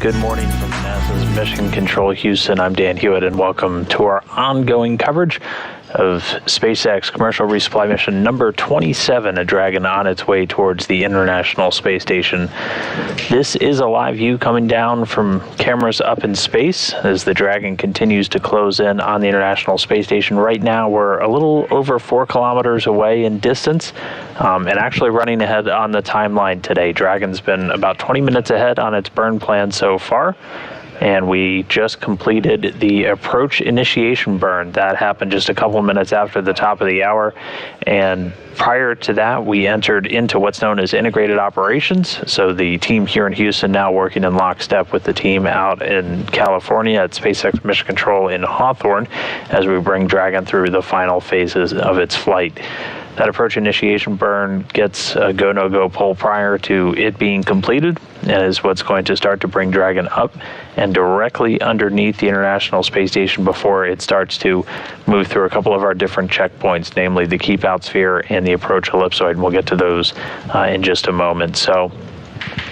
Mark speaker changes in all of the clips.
Speaker 1: Good morning from NASA's Mission Control Houston. I'm Dan Hewitt, and welcome to our ongoing coverage of SpaceX commercial resupply mission number 27, a Dragon on its way towards the International Space Station. This is a live view coming down from cameras up in space as the Dragon continues to close in on the International Space Station. Right now, we're a little over 4 kilometers away in distance, and actually running ahead on the timeline today. Dragon's been about 20 minutes ahead on its burn plan so far. And we just completed the approach initiation burn. That happened just a couple minutes after the top of the hour. And prior to that, we entered into what's known as integrated operations. So the team here in Houston now working in lockstep with the team out in California at SpaceX Mission Control in Hawthorne as we bring Dragon through the final phases of its flight. That approach initiation burn gets a go, no-go poll prior to it being completed and is what's going to start to bring Dragon up and directly underneath the International Space Station before it starts to move through a couple of our different checkpoints, namely the keep out sphere and the approach ellipsoid, and we'll get to those in just a moment. So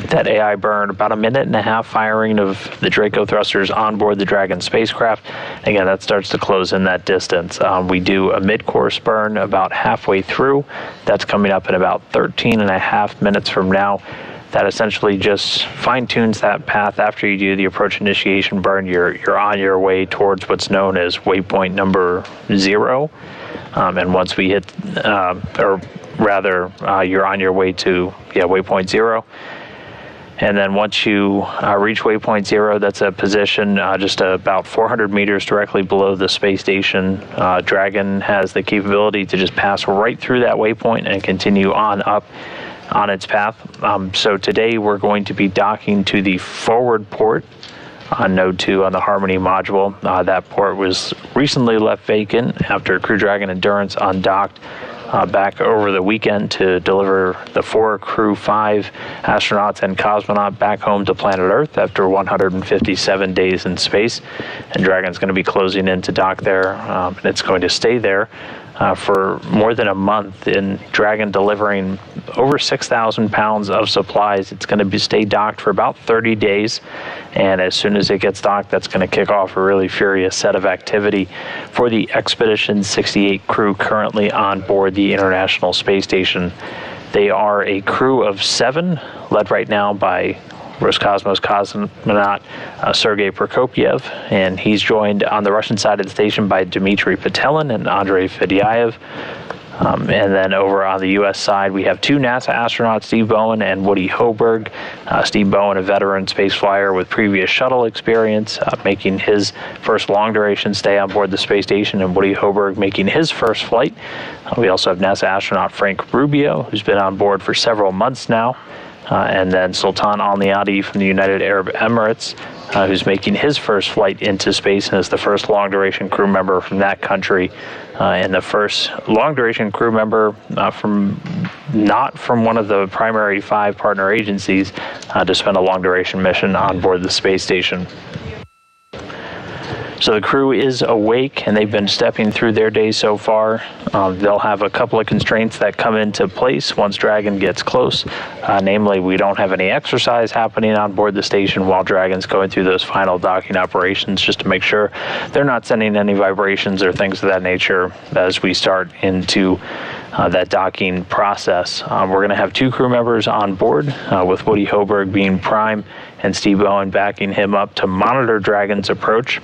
Speaker 1: that AI burn, about 1.5 minutes firing of the Draco thrusters on board the Dragon spacecraft. Again, that starts to close in that distance. We do a mid-course burn about halfway through. That's coming up in about 13.5 minutes from now. That essentially just fine-tunes that path. After you do the approach initiation burn, you're on your way towards what's known as Waypoint number 0. And once we hit, you're on your way to Waypoint 0. And then once you reach Waypoint 0, that's a position just about 400 meters directly below the space station. Dragon has the capability to just pass right through that waypoint and continue on up on its path. So today we're going to be docking to the forward port on Node 2 on the Harmony module. That port was recently left vacant after Crew Dragon Endurance undocked back over the weekend to deliver the 4 Crew 5 astronauts and cosmonaut back home to planet Earth after 157 days in space. And Dragon's going to be closing in to dock there, and it's going to stay there for more than a month. In Dragon delivering over 6,000 pounds of supplies. It's going to stay docked for about 30 days. And as soon as it gets docked, that's going to kick off a really furious set of activity for the Expedition 68 crew currently on board the International Space Station. They are a crew of 7, led right now by Roscosmos cosmonaut Sergei Prokopyev, and he's joined on the Russian side of the station by Dmitry Petelin and Andrei Fedyaev. And then over on the U.S. side, we have 2 NASA astronauts, Steve Bowen and Woody Hoberg. Steve Bowen, a veteran space flyer with previous shuttle experience, making his first long-duration stay on board the space station, and Woody Hoberg making his first flight. We also have NASA astronaut Frank Rubio, who's been on board for several months now. And then Sultan Al Neyadi from the United Arab Emirates, who's making his first flight into space and is the first long-duration crew member from that country, and the first long-duration crew member not from one of the primary 5 partner agencies to spend a long-duration mission on board the space station. So the crew is awake, and they've been stepping through their day so far. They'll have a couple of constraints that come into place once Dragon gets close. Namely, we don't have any exercise happening on board the station while Dragon's going through those final docking operations, just to make sure they're not sending any vibrations or things of that nature as we start into that docking process. We're going to have 2 crew members on board, with Woody Hoberg being prime and Steve Bowen backing him up to monitor Dragon's approach.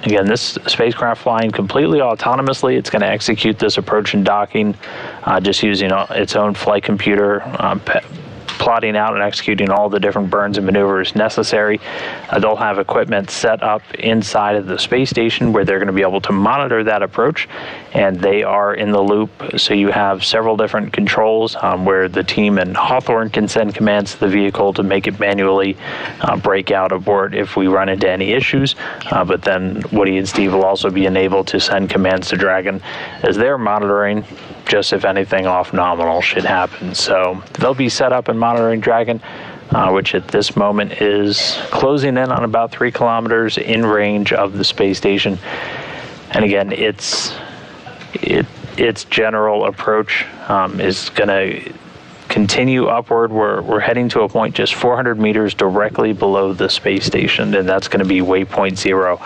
Speaker 1: Again, this spacecraft flying completely autonomously. It's going to execute this approach and docking just using its own flight computer, plotting out and executing all the different burns and maneuvers necessary. They'll have equipment set up inside of the space station where they're going to be able to monitor that approach, and they are in the loop. So you have several different controls where the team in Hawthorne can send commands to the vehicle to make it manually break out abort if we run into any issues. But then Woody and Steve will also be enabled to send commands to Dragon as they're monitoring, just if anything off nominal should happen. So they'll be set up and monitoring Dragon, which at this moment is closing in on about 3 kilometers in range of the space station. And again, its general approach is going to continue upward. We're heading to a point just 400 meters directly below the space station, and that's going to be Waypoint 0.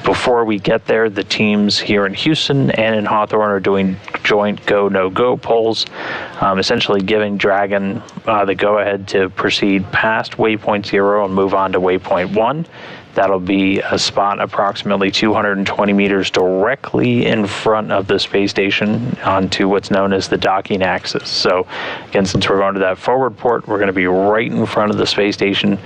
Speaker 1: Before we get there, the teams here in Houston and in Hawthorne are doing joint go, no-go polls, essentially giving Dragon the go-ahead to proceed past Waypoint 0 and move on to Waypoint 1. That'll be a spot approximately 220 meters directly in front of the space station onto what's known as the docking axis. So again, since we're going to that forward port, we're going to be right in front of the space station,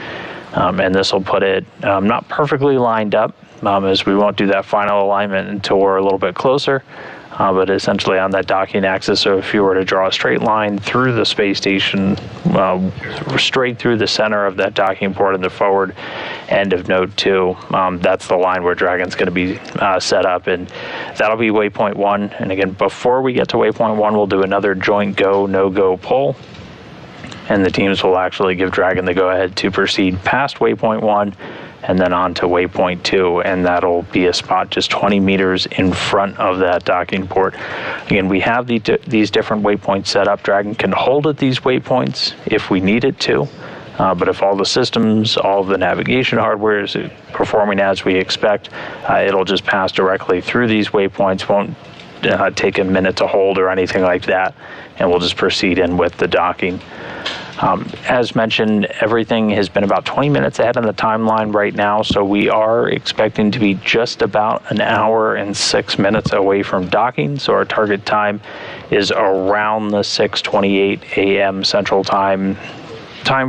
Speaker 1: and this will put it not perfectly lined up, as we won't do that final alignment until we're a little bit closer. But essentially on that docking axis. So if you were to draw a straight line through the space station, straight through the center of that docking port in the forward end of node 2, that's the line where Dragon's going to be set up, and that'll be Waypoint 1. And again, before we get to Waypoint 1, we'll do another joint go, no-go poll, and the teams will actually give Dragon the go-ahead to proceed past Waypoint 1 and then on to Waypoint 2, and that'll be a spot just 20 meters in front of that docking port. Again, we have these different waypoints set up. Dragon can hold at these waypoints if we need it to, but if all the systems, all of the navigation hardware is performing as we expect, it'll just pass directly through these waypoints, won't take a minute to hold or anything like that, and we'll just proceed in with the docking. As mentioned, everything has been about 20 minutes ahead on the timeline right now, so we are expecting to be just about an hour and 6 minutes away from docking. So our target time is around the 6:28 a.m. Central Time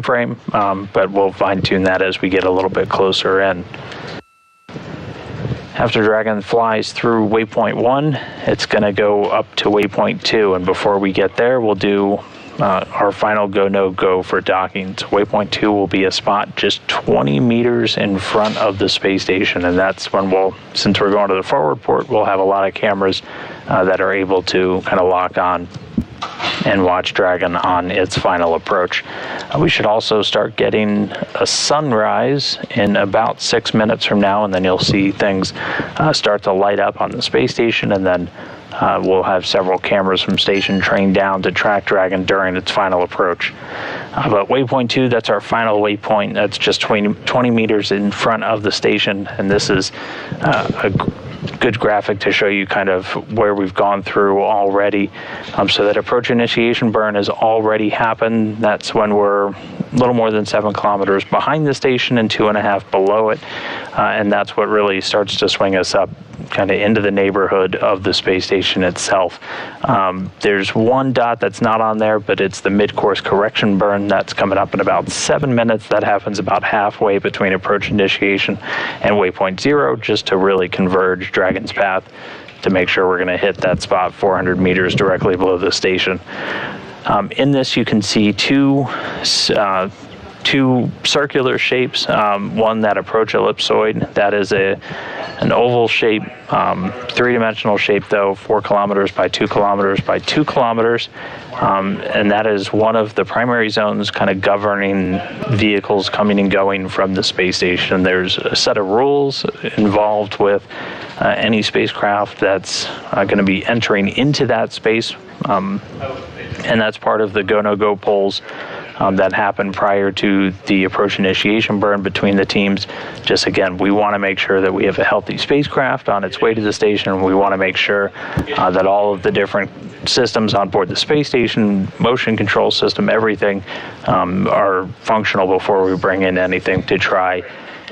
Speaker 1: frame, but we'll fine-tune that as we get a little bit closer in. After Dragon flies through Waypoint 1, it's going to go up to Waypoint 2, and before we get there, we'll do our final go, no-go for docking. So Waypoint 2 will be a spot just 20 meters in front of the space station, and that's when since we're going to the forward port, we'll have a lot of cameras that are able to kind of lock on and watch Dragon on its final approach. We should also start getting a sunrise in about 6 minutes from now, and then you'll see things start to light up on the space station, and then we'll have several cameras from station trained down to track Dragon during its final approach. But Waypoint 2, that's our final waypoint. That's just 20 meters in front of the station, and this is a good graphic to show you kind of where we've gone through already. So that approach initiation burn has already happened. That's when we're a little more than 7 kilometers behind the station and 2.5 below it, and that's what really starts to swing us up kind of into the neighborhood of the space station itself. There's one dot that's not on there, but it's the mid-course correction burn. That's coming up in about 7 minutes. That happens about halfway between approach initiation and Waypoint 0, just to really converge Dragon's path to make sure we're going to hit that spot 400 meters directly below the station. In this, you can see two circular shapes, one that approach ellipsoid, that is an oval shape, three-dimensional shape though, 4 kilometers by 2 kilometers by 2 kilometers, and that is one of the primary zones kind of governing vehicles coming and going from the space station. There's a set of rules involved with any spacecraft that's going to be entering into that space, and that's part of the go, no-go polls that happened prior to the approach initiation burn between the teams. Just again, we want to make sure that we have a healthy spacecraft on its way to the station, and we want to make sure that all of the different systems on board the space station, motion control system, everything are functional before we bring in anything to try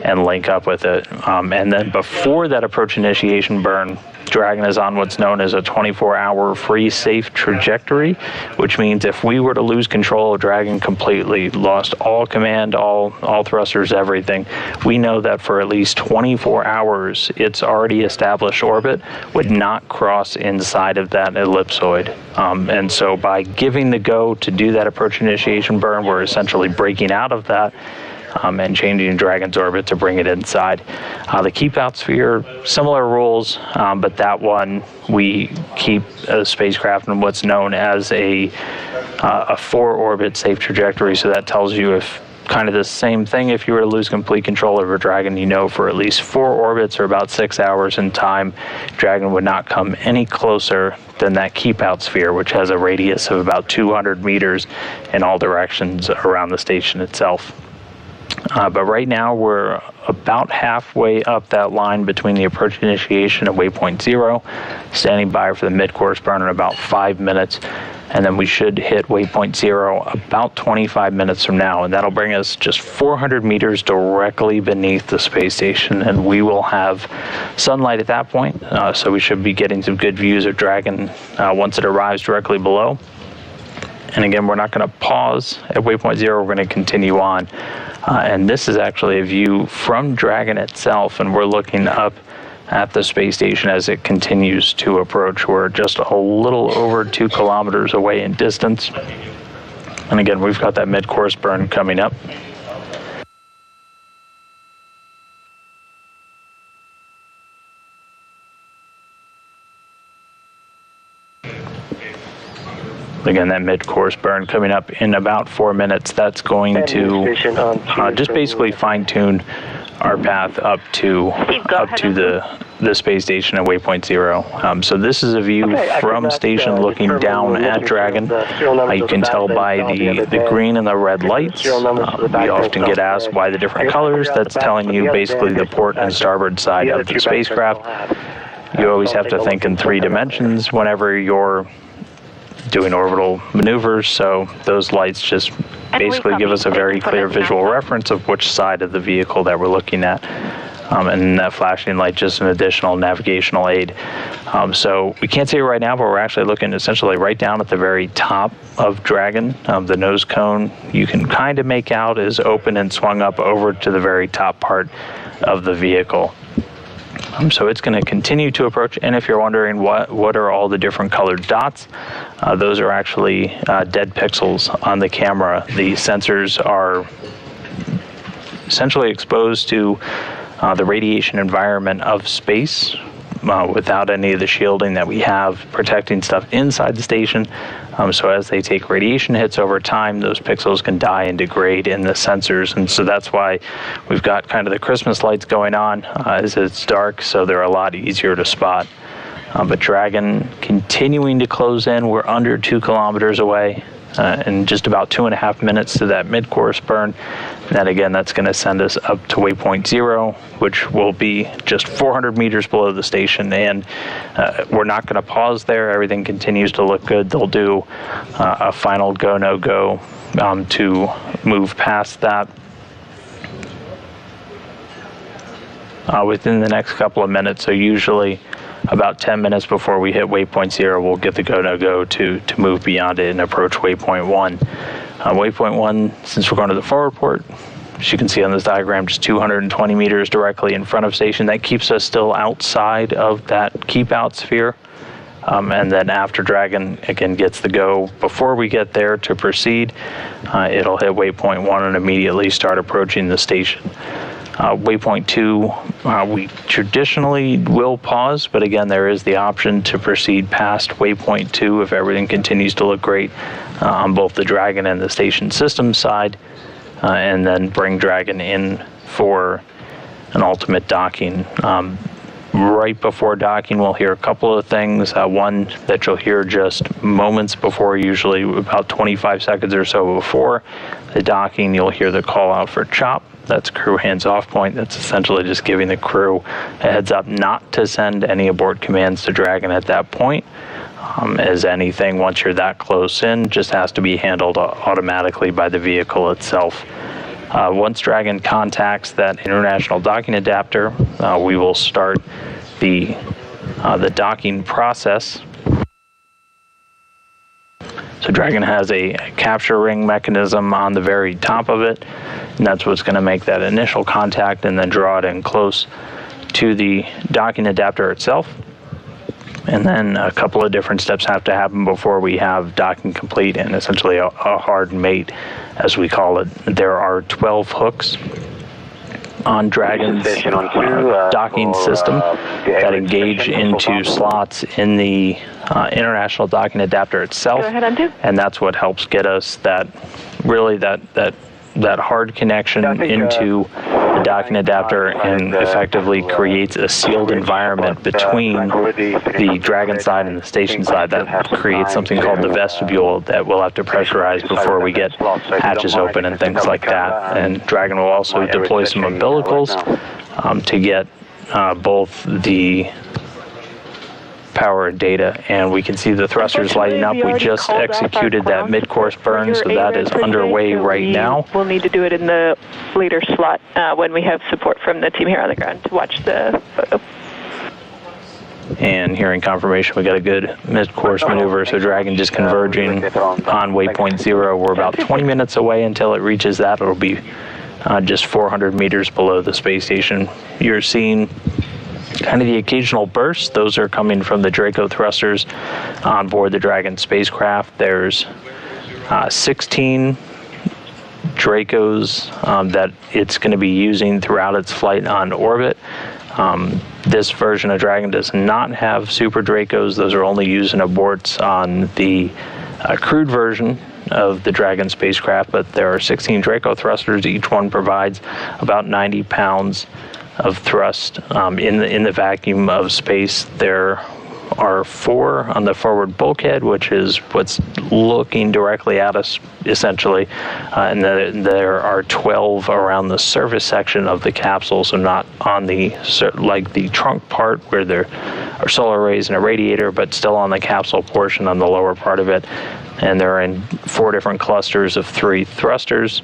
Speaker 1: and link up with it. And then before that approach initiation burn, Dragon is on what's known as a 24-hour free safe trajectory, which means if we were to lose control of Dragon completely, lost all command, all thrusters, everything, we know that for at least 24 hours, its already established orbit would not cross inside of that ellipsoid. And so by giving the go to do that approach initiation burn, we're essentially breaking out of that and changing Dragon's orbit to bring it inside. The keep out sphere, similar rules, but that one we keep a spacecraft in what's known as a 4-orbit safe trajectory. So that tells you if kind of the same thing. If you were to lose complete control over Dragon, you know for at least 4 orbits or about 6 hours in time, Dragon would not come any closer than that keep out sphere, which has a radius of about 200 meters in all directions around the station itself. But right now we're about halfway up that line between the approach initiation and waypoint 0, standing by for the mid-course burn in about 5 minutes, and then we should hit waypoint 0 about 25 minutes from now, and that'll bring us just 400 meters directly beneath the space station, and we will have sunlight at that point, so we should be getting some good views of Dragon once it arrives directly below. And again, we're not going to pause at waypoint 0, we're going to continue on. And this is actually a view from Dragon itself, and we're looking up at the space station as it continues to approach. We're just a little over 2 kilometers away in distance. And again, we've got that mid-course burn coming up. Again, that mid-course burn coming up in about 4 minutes. That's going to just basically fine-tune our path up to the space station at waypoint 0. So this is a view from station looking down at Dragon. You can tell by the green and the red lights. We often get asked why the different colors. That's telling you basically the port and starboard side of the spacecraft. You always have to think in 3 dimensions whenever you're doing orbital maneuvers, so those lights just basically give us a very clear visual reference of which side of the vehicle that we're looking at. And that flashing light just an additional navigational aid. So we can't see it right now, but we're actually looking essentially right down at the very top of Dragon. The nose cone you can kind of make out is open and swung up over to the very top part of the vehicle. So it's going to continue to approach, and if you're wondering what are all the different colored dots, those are actually dead pixels on the camera. The sensors are essentially exposed to the radiation environment of space without any of the shielding that we have protecting stuff inside the station. So as they take radiation hits over time, those pixels can die and degrade in the sensors, and so that's why we've got kind of the Christmas lights going on as it's dark, so they're a lot easier to spot. But Dragon continuing to close in. We're under 2 kilometers away, and just about 2.5 minutes to that mid-course burn. And then again, that's going to send us up to waypoint 0, which will be just 400 meters below the station. And we're not going to pause there. Everything continues to look good. They'll do a final go, no go to move past that within the next couple of minutes. So usually about 10 minutes before we hit waypoint 0, we'll get the go, no go to move beyond it and approach waypoint 1. Waypoint 1, since we're going to the forward port, as you can see on this diagram, just 220 meters directly in front of station. That keeps us still outside of that keep out sphere. And then after Dragon, again, gets the go before we get there to proceed, it'll hit waypoint 1 and immediately start approaching the station. Waypoint 2, we traditionally will pause, but again, there is the option to proceed past waypoint 2 if everything continues to look great on both the Dragon and the station system side, and then bring Dragon in for an ultimate docking. Right before docking, we'll hear a couple of things. One that you'll hear just moments before, usually about 25 seconds or so before the docking, you'll hear the call out for CHOP. That's crew hands off point. That's essentially just giving the crew a heads up not to send any abort commands to Dragon at that point, as anything once you're that close in just has to be handled automatically by the vehicle itself. Once Dragon contacts that international docking adapter, we will start the docking process. So Dragon has a capture ring mechanism on the very top of it, and that's what's going to make that initial contact and then draw it in close to the docking adapter itself. And then a couple of different steps have to happen before we have docking complete and essentially a hard mate, as we call it. There are 12 hooks on Dragon's docking system that engage into slots in the international docking adapter itself.
Speaker 2: Go ahead, undo.
Speaker 1: And that's what helps get us that that hard connection into the docking adapter and effectively creates a sealed environment between the Dragon side and the station side that creates something called the vestibule that we'll have to pressurize before we get hatches open and things like that. And Dragon will also deploy some umbilicals to get both the power and data, and we can see the thrusters lighting up. We just executed that mid-course burn, so that is underway right now.
Speaker 2: We'll need to do it in the later slot when we have support from the team here on the ground to watch the photo.
Speaker 1: And hearing confirmation, we got a good mid-course maneuver, so Dragon just converging on waypoint 0. We're about 20 minutes away until it reaches that. It'll be just 400 meters below the space station. You're seeing kind of the occasional bursts. Those are coming from the Draco thrusters on board the Dragon spacecraft. There's 16 Dracos that it's going to be using throughout its flight on orbit. This version of Dragon does not have Super Dracos. Those are only used in aborts on the crewed version of the Dragon spacecraft, but there are 16 Draco thrusters. Each one provides about 90 pounds of thrust in the vacuum of space. There are 4 on the forward bulkhead, which is what's looking directly at us, essentially, and there are 12 around the surface section of the capsule, so not on the like the trunk part where there are solar arrays and a radiator, but still on the capsule portion on the lower part of it. And they're in 4 different clusters of 3 thrusters.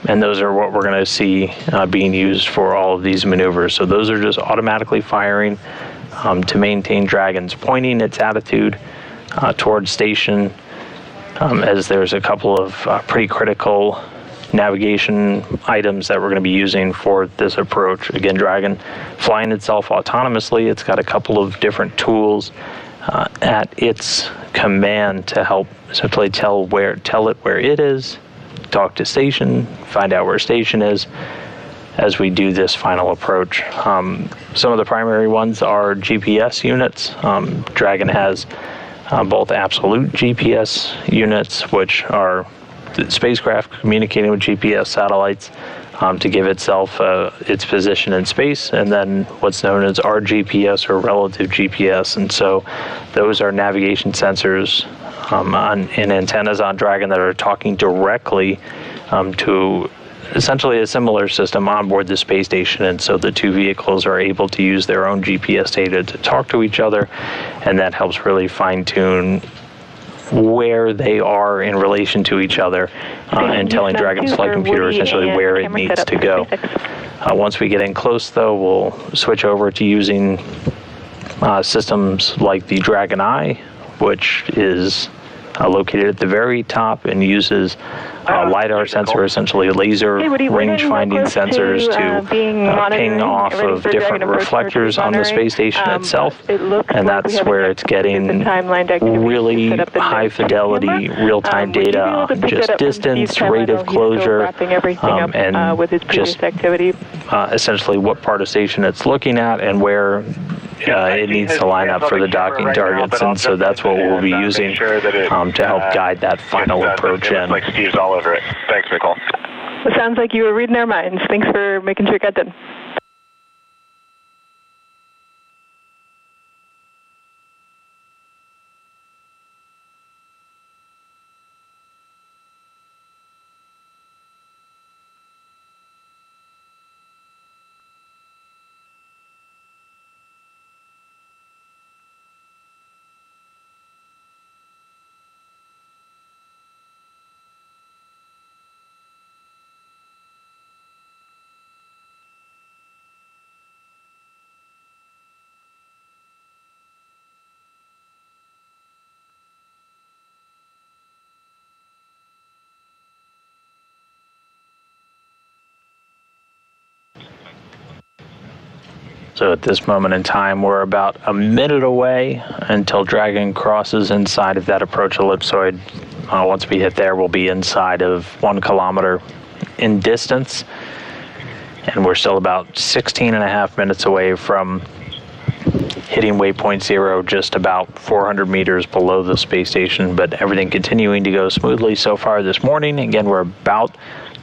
Speaker 1: And those are what we're going to see being used for all of these maneuvers. So those are just automatically firing to maintain Dragon's pointing its attitude towards station, as there's a couple of pretty critical navigation items that we're going to be using for this approach. Again, Dragon flying itself autonomously. It's got a couple of different tools at its command to help simply tell it where it is, talk to station, find out where station is as we do this final approach. Some of the primary ones are GPS units. Dragon has both absolute GPS units, which are the spacecraft communicating with GPS satellites to give itself its position in space, and then what's known as RGPS, or relative GPS. And so those are navigation sensors and antennas on Dragon that are talking directly to essentially a similar system on board the space station. And so the 2 vehicles are able to use their own GPS data to talk to each other, and that helps really fine-tune where they are in relation to each other, and telling Dragon's flight computer essentially where it needs to go. Once we get in close, though, we'll switch over to using systems like the Dragon Eye, which is located at the very top and uses LiDAR sensor, essentially laser range-finding sensors to ping off of different reflectors on the space station itself, and that's where it's getting really high-fidelity real-time data on just distance, rate of closure, and just essentially what part of station it's looking at and where it needs to line up for the docking targets. And so that's what we'll be using to help guide that final approach in.
Speaker 3: Like Steve's all over it. Thanks, Nicole.
Speaker 2: It sounds like you were reading our minds. Thanks for making sure it got done.
Speaker 1: So at this moment in time, we're about a minute away until Dragon crosses inside of that approach ellipsoid. Once we hit there, we'll be inside of 1 kilometer in distance. And we're still about 16 and a half minutes away from hitting waypoint 0 just about 400 meters below the space station, but everything continuing to go smoothly so far this morning. Again, we're about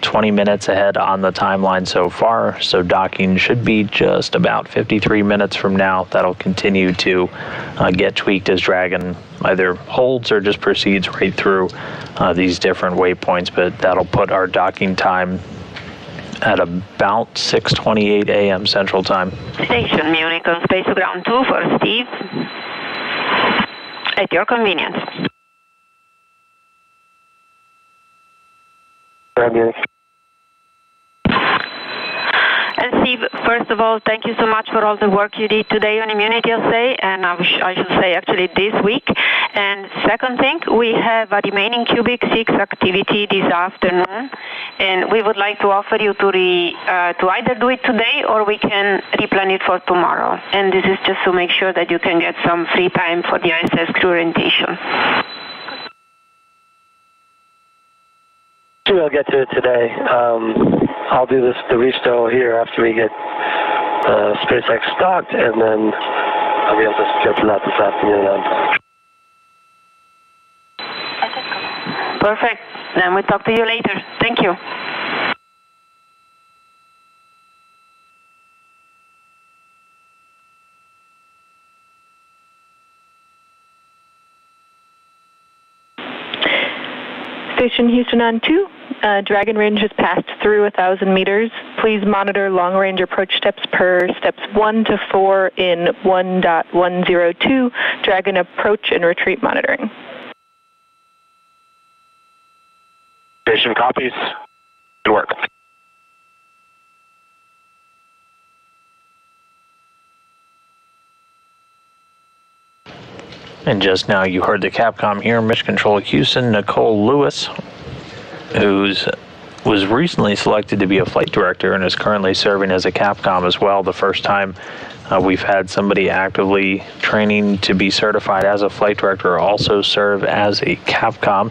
Speaker 1: 20 minutes ahead on the timeline so far, so docking should be just about 53 minutes from now. That'll continue to get tweaked as Dragon either holds or just proceeds right through these different waypoints, but that'll put our docking time at about 6:28 a.m. Central Time.
Speaker 4: Station Munich on Space to Ground 2 for Steve. At your convenience. And Steve, first of all, thank you so much for all the work you did today on immunity assay, and I should say actually this week. And second thing, we have a remaining cubic 6 activity this afternoon, and we would like to offer you to either do it today or we can replan it for tomorrow. And this is just to make sure that you can get some free time for the ISS crew orientation.
Speaker 5: I'll get to it today. I'll do the restow here after we get SpaceX docked, and then I'll be able to schedule that this afternoon.
Speaker 4: Perfect. Then we'll talk to you later. Thank you.
Speaker 2: Station Houston on 2. Dragon range has passed through 1,000 meters. Please monitor long-range approach steps per steps 1 to 4 in 1.102. Dragon approach and retreat monitoring.
Speaker 3: Station copies. Good work.
Speaker 1: And just now you heard the Capcom here, Mission Control Houston, Nicole Lewis, who was recently selected to be a flight director and is currently serving as a Capcom as well. The first time we've had somebody actively training to be certified as a flight director also serve as a Capcom.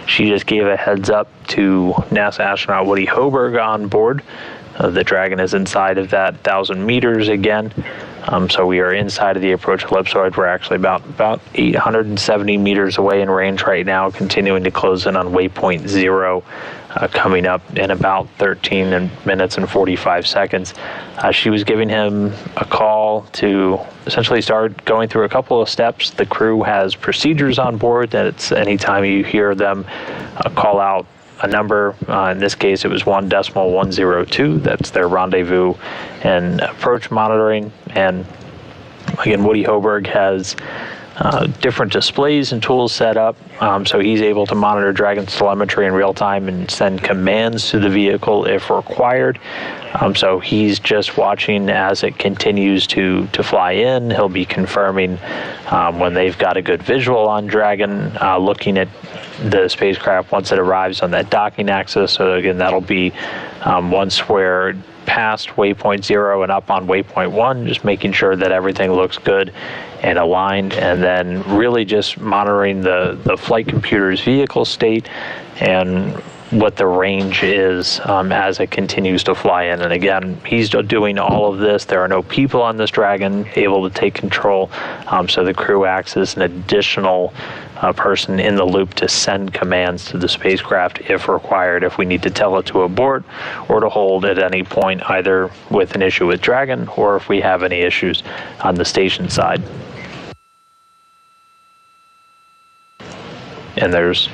Speaker 1: She just gave a heads up to NASA astronaut Woody Hoberg on board. The Dragon is inside of that 1,000 meters again. So we are inside of the approach ellipsoid. We're actually about 870 meters away in range right now, continuing to close in on waypoint 0, coming up in about 13 minutes and 45 seconds. She was giving him a call to essentially start going through a couple of steps. The crew has procedures on board that it's anytime you hear them call out a number, in this case it was 1.102, that's their rendezvous and approach monitoring. And again, Woody Hoberg has different displays and tools set up, so he's able to monitor Dragon's telemetry in real time and send commands to the vehicle if required. So he's just watching as it continues to fly in. He'll be confirming when they've got a good visual on Dragon, looking at the spacecraft once it arrives on that docking axis. So again, that'll be once we're past waypoint 0 and up on waypoint 1, just making sure that everything looks good and aligned, and then really just monitoring the flight computer's vehicle state and what the range is as it continues to fly in. And again, he's doing all of this. There are no people on this Dragon able to take control, so the crew acts as an additional person in the loop to send commands to the spacecraft if required, if we need to tell it to abort or to hold at any point, either with an issue with Dragon or if we have any issues on the station side. And there's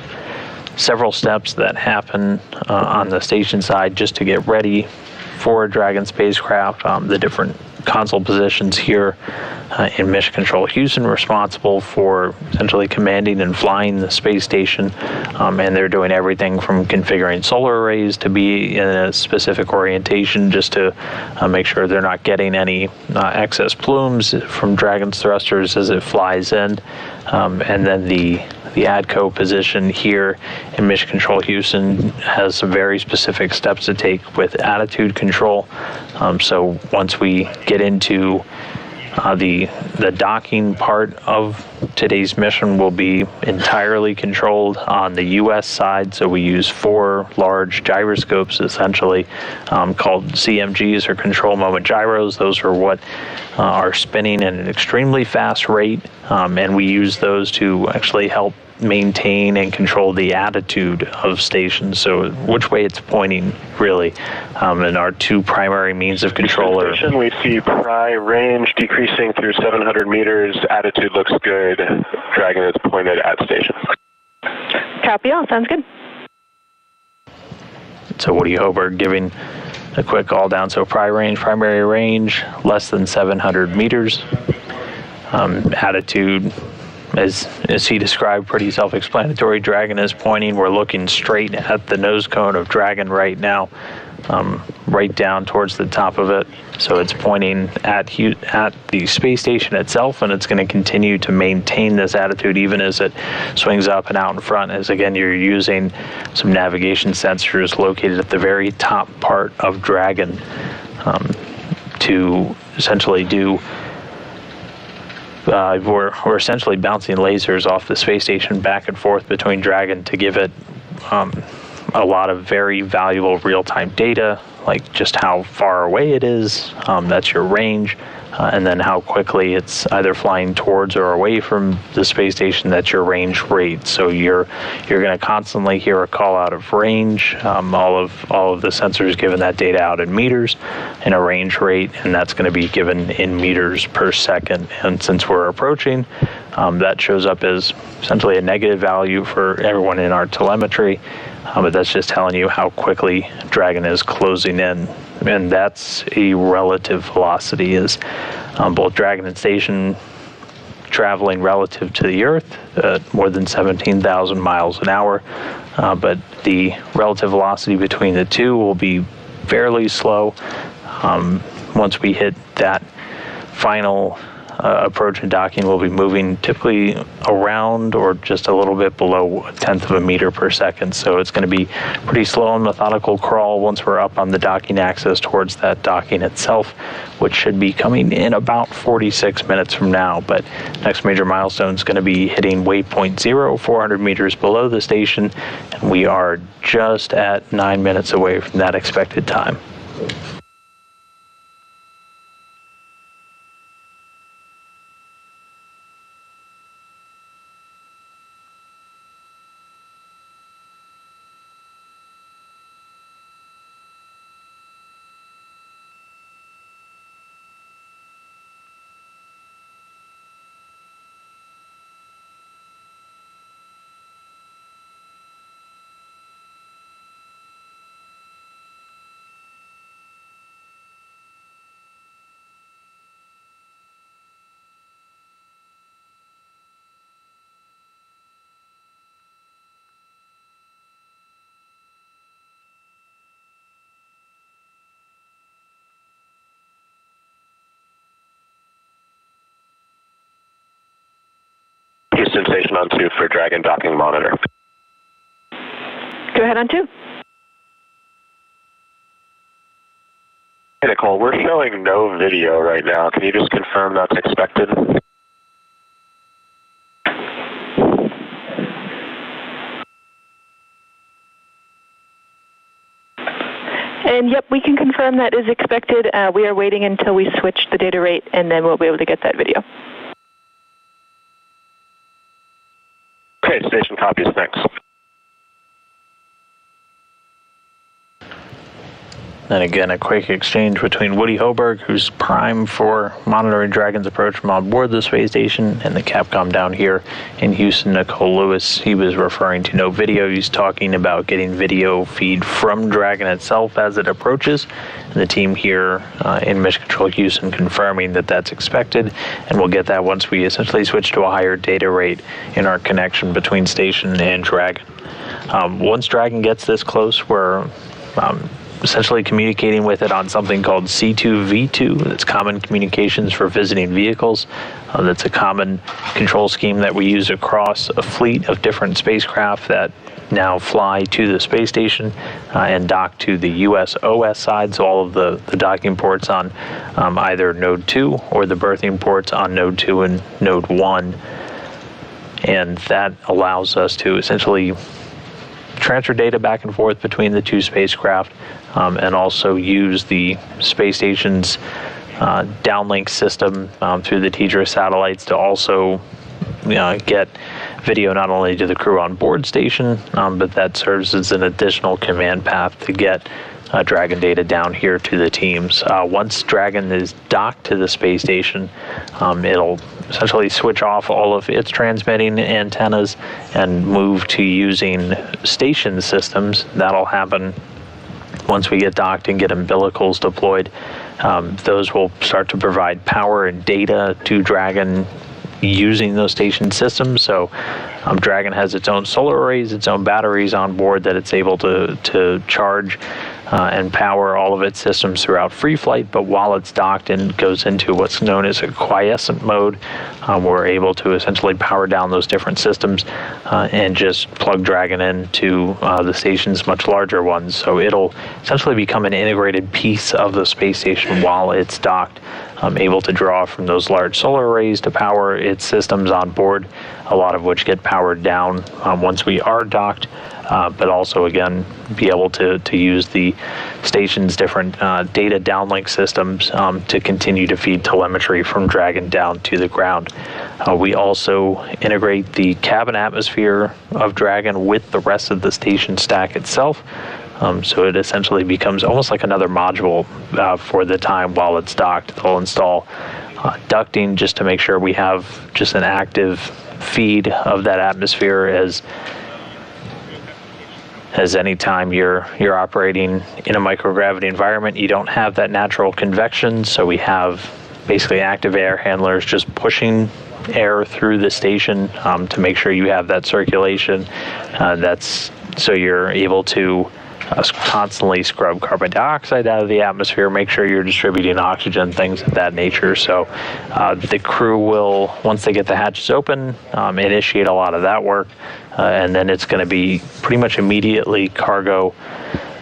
Speaker 1: several steps that happen on the station side just to get ready for a Dragon spacecraft. The different console positions here in Mission Control Houston responsible for essentially commanding and flying the space station, and they're doing everything from configuring solar arrays to be in a specific orientation just to make sure they're not getting any excess plumes from Dragon's thrusters as it flies in, and then the ADCO position here in Mission Control Houston has some very specific steps to take with attitude control. So once we get into The docking part of today's mission will be entirely controlled on the U.S. side, so we use 4 large gyroscopes, essentially, called CMGs, or control moment gyros. Those are what are spinning at an extremely fast rate, and we use those to actually help maintain and control the attitude of stations, so which way it's pointing, really. And our 2 primary means of control are...
Speaker 3: We see pry range decreasing through 700 meters, attitude looks good, Dragon is pointed at station.
Speaker 2: Copy all, sounds good.
Speaker 1: So Woody Hoburg giving a quick all down. So primary range, less than 700 meters. Attitude, as he described, pretty self-explanatory. Dragon is pointing. We're looking straight at the nose cone of Dragon right now, right down towards the top of it. So it's pointing at the space station itself, and it's going to continue to maintain this attitude even as it swings up and out in front, as again you're using some navigation sensors located at the very top part of Dragon to essentially do we're essentially bouncing lasers off the space station back and forth between Dragon to give it a lot of very valuable real-time data, like just how far away it is, that's your range, and then how quickly it's either flying towards or away from the space station, that's your range rate. So you're going to constantly hear a call out of range. All of the sensors giving that data out in meters and a range rate, and that's going to be given in meters per second. And since we're approaching, that shows up as essentially a negative value for everyone in our telemetry, but that's just telling you how quickly Dragon is closing in. And that's a relative velocity, is both Dragon and station traveling relative to the Earth at more than 17,000 miles an hour, but the relative velocity between the two will be fairly slow. Once we hit that final approach and docking, we'll be moving typically around or just a little bit below 1/10 of a meter per second. So it's going to be pretty slow and methodical crawl once we're up on the docking axis towards that docking itself, which should be coming in about 46 minutes from now. But next major milestone is going to be hitting Waypoint 0, 400 meters below the station, and we are just at 9 minutes away from that expected time.
Speaker 3: Houston station on 2 for Dragon docking monitor.
Speaker 2: Go ahead on 2.
Speaker 3: Hey Nicole, we're showing no video right now. Can you just confirm that's expected?
Speaker 2: And yep, we can confirm that is expected. We are waiting until we switch the data rate, and then we'll be able to get that video.
Speaker 3: Okay, station copies, thanks.
Speaker 1: And again, a quick exchange between Woody Hoburg, who's prime for monitoring Dragon's approach from on board the space station, and the Capcom down here in Houston, Nicole Lewis. He was referring to no video. He's talking about getting video feed from Dragon itself as it approaches. And the team here in Mission Control Houston confirming that that's expected, and we'll get that once we essentially switch to a higher data rate in our connection between station and Dragon. Once Dragon gets this close, we're essentially communicating with it on something called C2V2. That's common communications for visiting vehicles. That's a common control scheme that we use across a fleet of different spacecraft that now fly to the space station and dock to the US OS side, so all of the docking ports on either Node 2 or the berthing ports on Node 2 and Node 1. And that allows us to essentially transfer data back and forth between the two spacecraft, and also use the space station's downlink system through the TDRS satellites to also get video not only to the crew on board station, but that serves as an additional command path to get Dragon data down here to the teams. Once Dragon is docked to the space station, it'll essentially switch off all of its transmitting antennas and move to using station systems. That'll happen once we get docked and get umbilicals deployed. Those will start to provide power and data to Dragon using those station systems. So Dragon has its own solar arrays, its own batteries on board that it's able to charge and power all of its systems throughout free flight. But while it's docked and goes into what's known as a quiescent mode, we're able to essentially power down those different systems and just plug Dragon into the station's much larger ones. So it'll essentially become an integrated piece of the space station while it's docked, able to draw from those large solar arrays to power its systems on board, a lot of which get powered down once we are docked, but also again be able to use the station's different data downlink systems to continue to feed telemetry from Dragon down to the ground. We also integrate the cabin atmosphere of Dragon with the rest of the station stack itself. So it essentially becomes almost like another module for the time while it's docked. They'll install ducting just to make sure we have just an active feed of that atmosphere as any time you're operating in a microgravity environment, you don't have that natural convection. So we have basically active air handlers just pushing air through the station to make sure you have that circulation. That's so you're able to constantly scrub carbon dioxide out of the atmosphere, make sure you're distributing oxygen, things of that nature. So the crew will, once they get the hatches open, initiate a lot of that work, and then it's going to be pretty much immediately cargo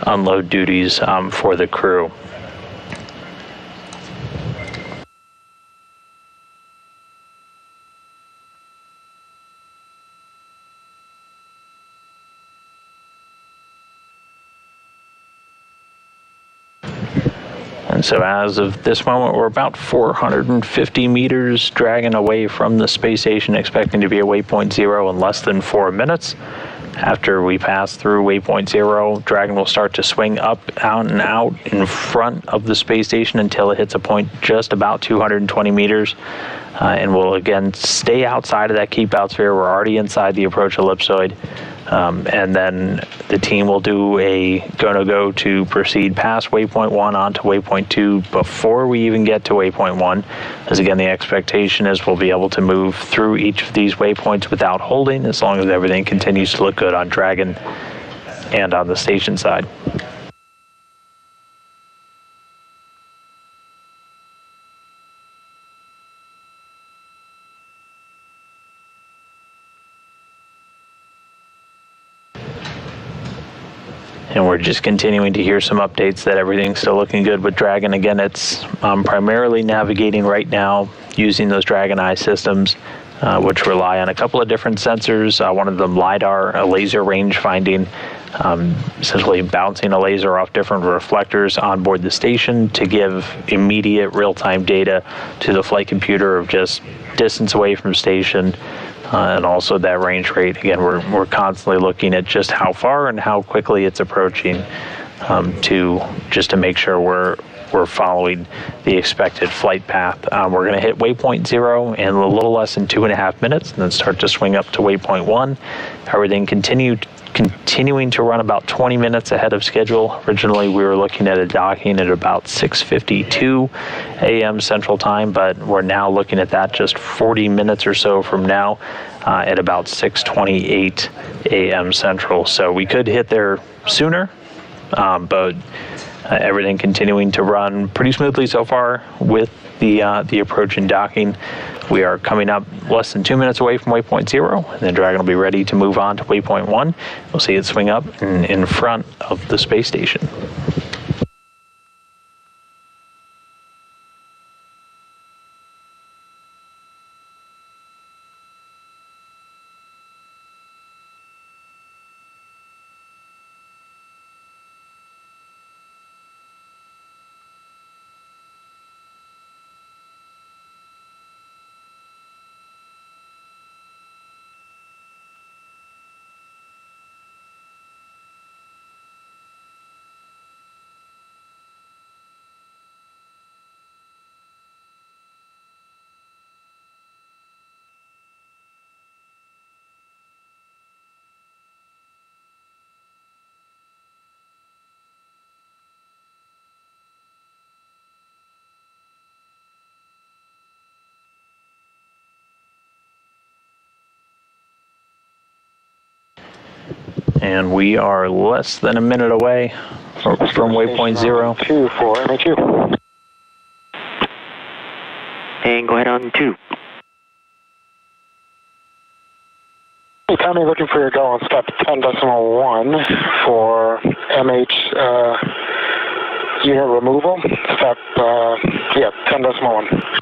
Speaker 1: unload duties for the crew. And so as of this moment, we're about 450 meters Dragon away from the space station, expecting to be at Waypoint 0 in less than 4 minutes. After we pass through Waypoint 0, Dragon will start to swing up, out, and out in front of the space station until it hits a point just about 220 meters. And we'll again stay outside of that keep out sphere. We're already inside the approach ellipsoid. And then the team will do a go-no-go to proceed past Waypoint 1 onto Waypoint 2 before we even get to Waypoint 1. As again, the expectation is we'll be able to move through each of these waypoints without holding, as long as everything continues to look good on Dragon and on the station side. And we're just continuing to hear some updates that everything's still looking good with Dragon. Again, it's primarily navigating right now using those Dragon Eye systems, which rely on a couple of different sensors. One of them LiDAR, a laser range finding, essentially bouncing a laser off different reflectors on board the station to give immediate real-time data to the flight computer of just distance away from station. And also that range rate. Again, we're constantly looking at just how far and how quickly it's approaching to make sure we're following the expected flight path. We're going to hit Waypoint 0 in a little less than 2.5 minutes, and then start to swing up to Waypoint 1. Everything continuing to run about 20 minutes ahead of schedule. Originally, we were looking at a docking at about 6:52 a.m. Central Time, but we're now looking at that just 40 minutes or so from now at about 6:28 a.m. Central. So we could hit there sooner, but everything continuing to run pretty smoothly so far with the approach and docking. We are coming up less than 2 minutes away from Waypoint 0, and then Dragon will be ready to move on to Waypoint 1. We'll see it swing up in front of the space station. And we are less than a minute away from Waypoint 0.
Speaker 5: 2 for MA2. And go ahead on 2. Tommy, looking for your go on step 10.1 for MH unit removal. Step, 10.1.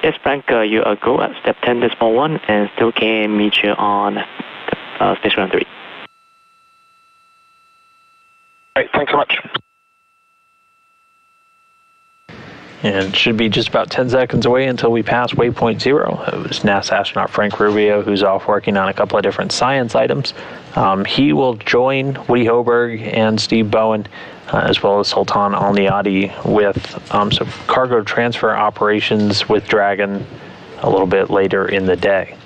Speaker 5: Yes, Frank, you go at step 10.1 and still can meet you on station ground 3. Great, thanks so much.
Speaker 1: And should be just about 10 seconds away until we pass Waypoint 0. It was NASA astronaut Frank Rubio, who's off working on a couple of different science items. He will join Woody Hoberg and Steve Bowen, as well as Sultan Al-Niadi, with some cargo transfer operations with Dragon a little bit later in the day.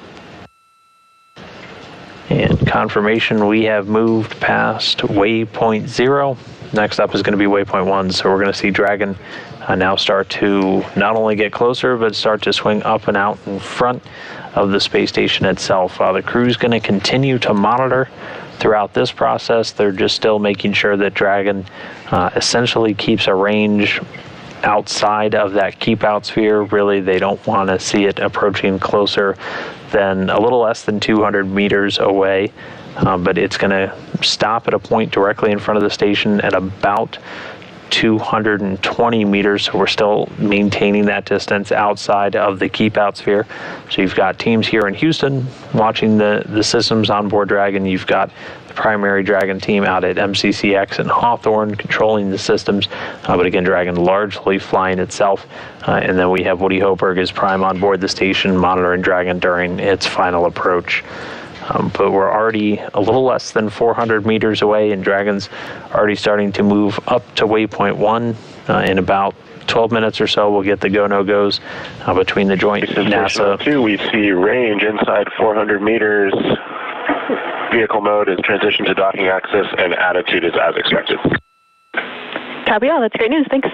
Speaker 1: And confirmation, we have moved past Waypoint 0. Next up is going to be Waypoint 1, so we're going to see Dragon now start to not only get closer, but start to swing up and out in front of the space station itself. The crew's going to continue to monitor throughout this process. They're just still making sure that Dragon essentially keeps a range outside of that keep out sphere. Really, they don't want to see it approaching closer than a little less than 200 meters away. But it's going to stop at a point directly in front of the station at about 220 meters, so we're still maintaining that distance outside of the keep out sphere. So you've got teams here in Houston watching the systems on board Dragon. You've got the primary Dragon team out at MCCX and Hawthorne controlling the systems, but again, Dragon largely flying itself. And then we have Woody Hoberg as prime on board the station, monitoring Dragon during its final approach. But we're already a little less than 400 meters away, and Dragon's already starting to move up to Waypoint 1. In about 12 minutes or so, we'll get the go-no-goes between the joint NASA.
Speaker 3: 2, we see range inside 400 meters. Vehicle mode is transition to docking access, and attitude is as expected.
Speaker 2: Copy all. That's great news. Thanks.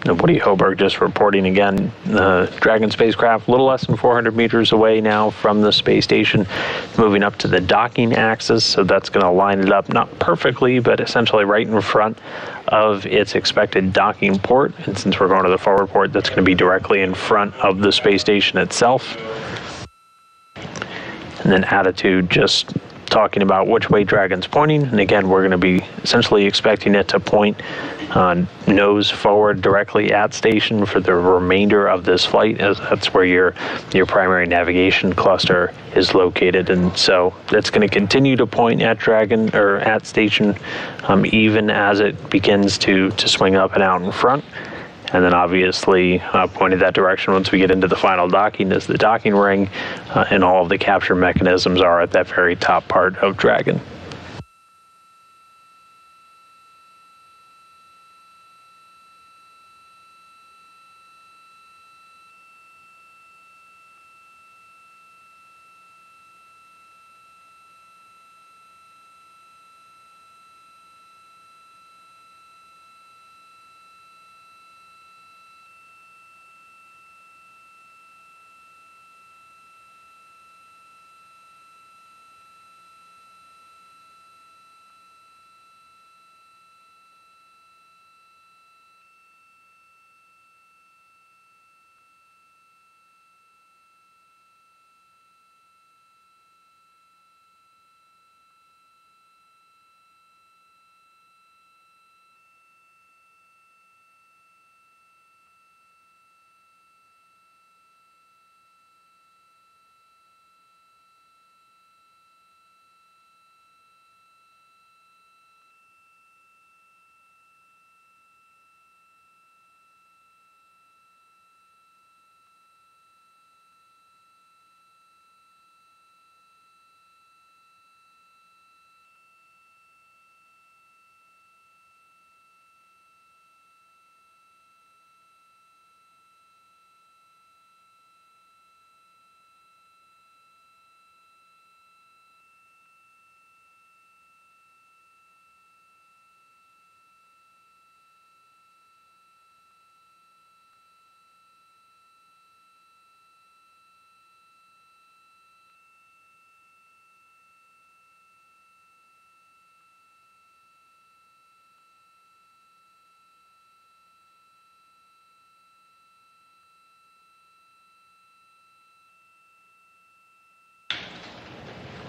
Speaker 1: Woody Hoberg just reporting again. The Dragon spacecraft a little less than 400 meters away now from the space station, moving up to the docking axis, so that's going to line it up, not perfectly, but essentially right in front of its expected docking port. And since we're going to the forward port, that's going to be directly in front of the space station itself. And then attitude, just talking about which way Dragon's pointing. And again, we're going to be essentially expecting it to point nose forward directly at station for the remainder of this flight, as that's where your primary navigation cluster is located. And so that's going to continue to point at Dragon, or at station, even as it begins to swing up and out in front. And then obviously pointed that direction once we get into the final docking, as the docking ring and all of the capture mechanisms are at that very top part of Dragon.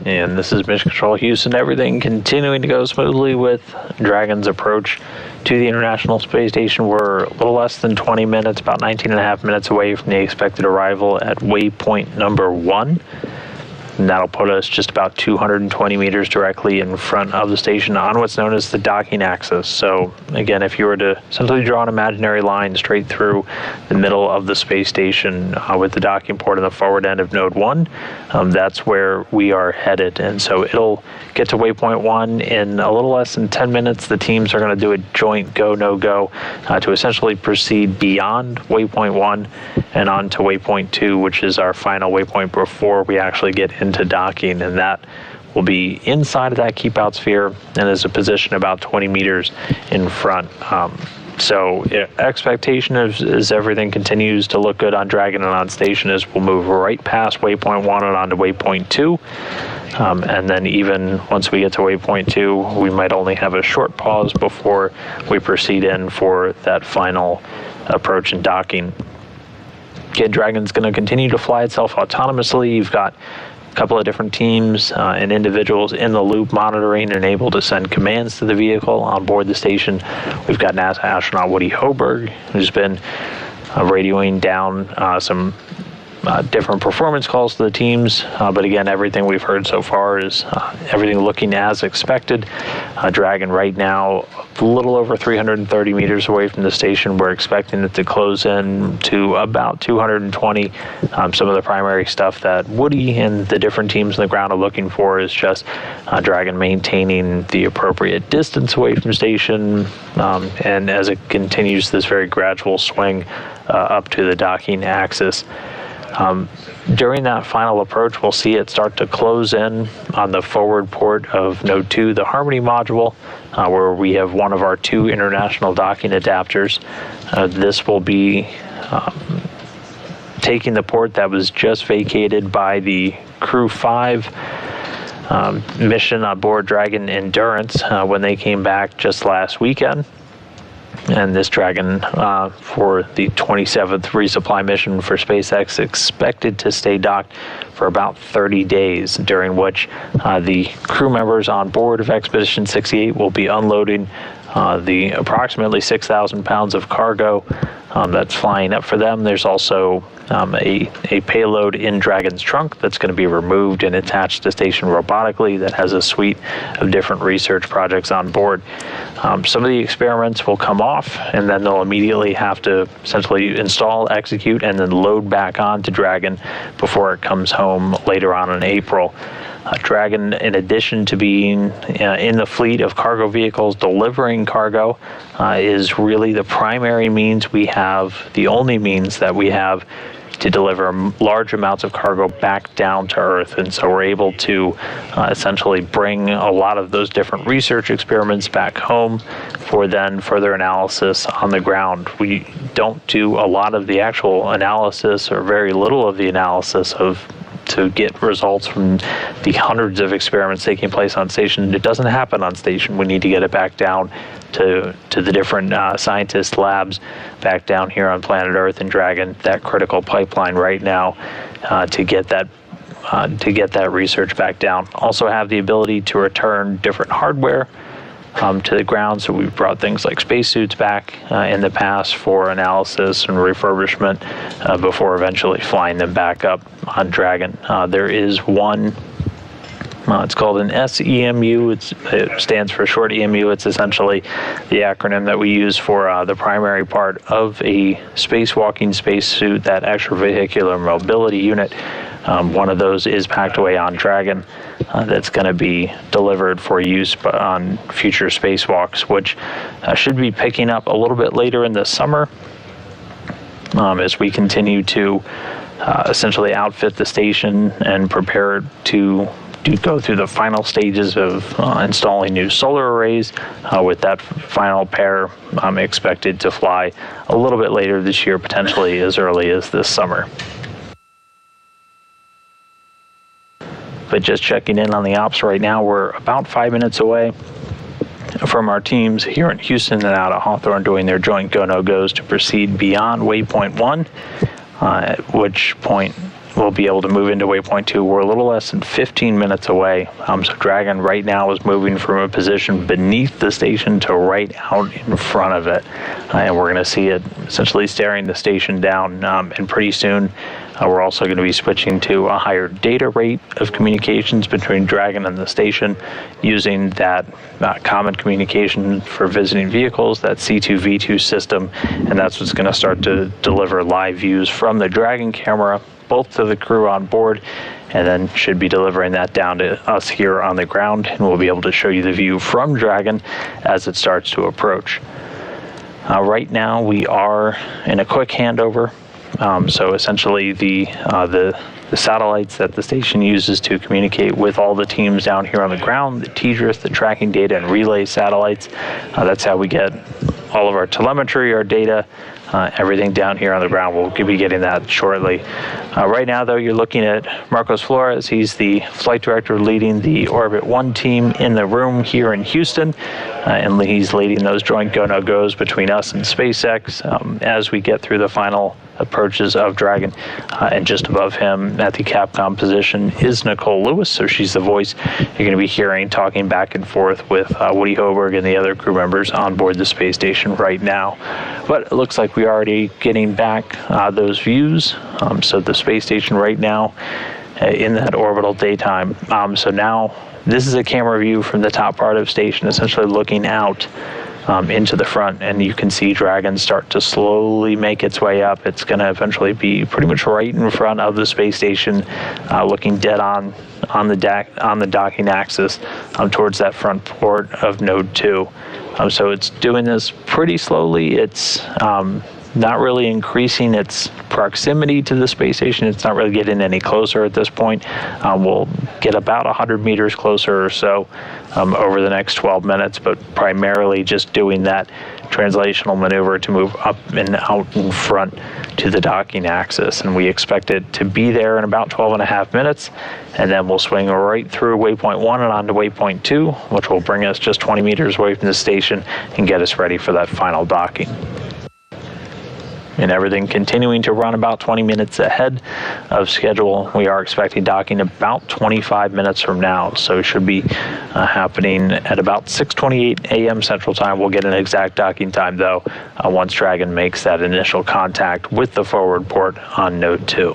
Speaker 1: And this is Mission Control Houston. Everything continuing to go smoothly with Dragon's approach to the International Space Station. We're a little less than 20 minutes, about 19 and a half minutes away from the expected arrival at Waypoint number 1. And that'll put us just about 220 meters directly in front of the station on what's known as the docking axis. So again, if you were to essentially draw an imaginary line straight through the middle of the space station with the docking port on the forward end of node 1, that's where we are headed. And so it'll get to Waypoint 1 in a little less than 10 minutes. The teams are going to do a joint go, no go to essentially proceed beyond Waypoint 1 and on to Waypoint 2, which is our final waypoint before we actually get into docking, and that will be inside of that keep out sphere and is a position about 20 meters in front. So expectation is everything continues to look good on Dragon and on station is we'll move right past Waypoint 1 and on to Waypoint 2. And then even once we get to Waypoint 2, we might only have a short pause before we proceed in for that final approach and docking. Again, Dragon's going to continue to fly itself autonomously. You've got a couple of different teams and individuals in the loop monitoring and able to send commands to the vehicle on board the station. We've got NASA astronaut Woody Hoberg, who's been radioing down some different performance calls to the teams, but again, everything we've heard so far is everything looking as expected. Dragon right now a little over 330 meters away from the station. We're expecting it to close in to about 220. Some of the primary stuff that Woody and the different teams on the ground are looking for is just Dragon maintaining the appropriate distance away from the station, and as it continues this very gradual swing up to the docking axis. During that final approach, we'll see it start to close in on the forward port of Node 2, the Harmony module, where we have one of our 2 international docking adapters. This will be taking the port that was just vacated by the Crew 5 mission on board Dragon Endurance when they came back just last weekend. And this Dragon for the 27th resupply mission for SpaceX expected to stay docked for about 30 days, during which the crew members on board of Expedition 68 will be unloading the approximately 6,000 pounds of cargo that's flying up for them. There's also a payload in Dragon's trunk that's going to be removed and attached to station robotically that has a suite of different research projects on board. Some of the experiments will come off, and then they'll immediately have to essentially install, execute, and then load back onto Dragon before it comes home later on in April. Dragon, in addition to being in the fleet of cargo vehicles delivering cargo, is really the primary means we have, the only means that we have to deliver large amounts of cargo back down to Earth. And so we're able to essentially bring a lot of those different research experiments back home for then further analysis on the ground. We don't do a lot of the actual analysis, or very little of the analysis to get results from the hundreds of experiments taking place on station. It doesn't happen on station. We need to get it back down to the different scientist labs back down here on planet Earth and Dragon, that critical pipeline right now to get that research back down. Also have the ability to return different hardware to the ground. So we've brought things like spacesuits back in the past for analysis and refurbishment before eventually flying them back up on Dragon. There is one, it's called an SEMU. It stands for short EMU. It's essentially the acronym that we use for the primary part of a spacewalking spacesuit, that extravehicular mobility unit. One of those is packed away on Dragon that's going to be delivered for use on future spacewalks, which should be picking up a little bit later in the summer as we continue to essentially outfit the station and prepare to go through the final stages of installing new solar arrays, with that final pair expected to fly a little bit later this year, potentially as early as this summer. But just checking in on the ops right now, we're about 5 minutes away from our teams here in Houston and out of Hawthorne doing their joint go-no-goes to proceed beyond Waypoint 1, at which point we'll be able to move into Waypoint 2. We're a little less than 15 minutes away. So Dragon right now is moving from a position beneath the station to right out in front of it. And we're going to see it essentially staring the station down. And pretty soon, we're also going to be switching to a higher data rate of communications between Dragon and the station using that common communication for visiting vehicles, that C2V2 system. And that's what's going to start to deliver live views from the Dragon camera, both to the crew on board, and then should be delivering that down to us here on the ground. And we'll be able to show you the view from Dragon as it starts to approach. Right now, we are in a quick handover. So essentially, the satellites that the station uses to communicate with all the teams down here on the ground, the TDRS, the tracking data, and relay satellites. That's how we get all of our telemetry, our data, everything down here on the ground. We'll be getting that shortly. Right now, though, you're looking at Marcos Flores. He's the flight director leading the Orbit 1 team in the room here in Houston, and he's leading those joint go-no-goes between us and SpaceX as we get through the final approaches of Dragon. And just above him at the Capcom position is Nicole Lewis, so she's the voice you're going to be hearing talking back and forth with Woody Hoberg and the other crew members on board the space station right now. But it looks like we're already getting back those views. So the space station right now in that orbital daytime. So now this is a camera view from the top part of the station, essentially looking out into the front, and you can see Dragon start to slowly make its way up. It's going to eventually be pretty much right in front of the space station, looking dead on the docking axis towards that front port of Node 2. So it's doing this pretty slowly. It's not really increasing its proximity to the space station. It's not really getting any closer at this point. We'll get about 100 meters closer or so over the next 12 minutes, but primarily just doing that translational maneuver to move up and out in front to the docking axis. And we expect it to be there in about 12 and a half minutes. And then we'll swing right through Waypoint 1 and onto Waypoint 2, which will bring us just 20 meters away from the station and get us ready for that final docking. And everything continuing to run about 20 minutes ahead of schedule. We are expecting docking about 25 minutes from now, so it should be happening at about 6:28 a.m. Central Time. We'll get an exact docking time, though, once Dragon makes that initial contact with the forward port on Node 2.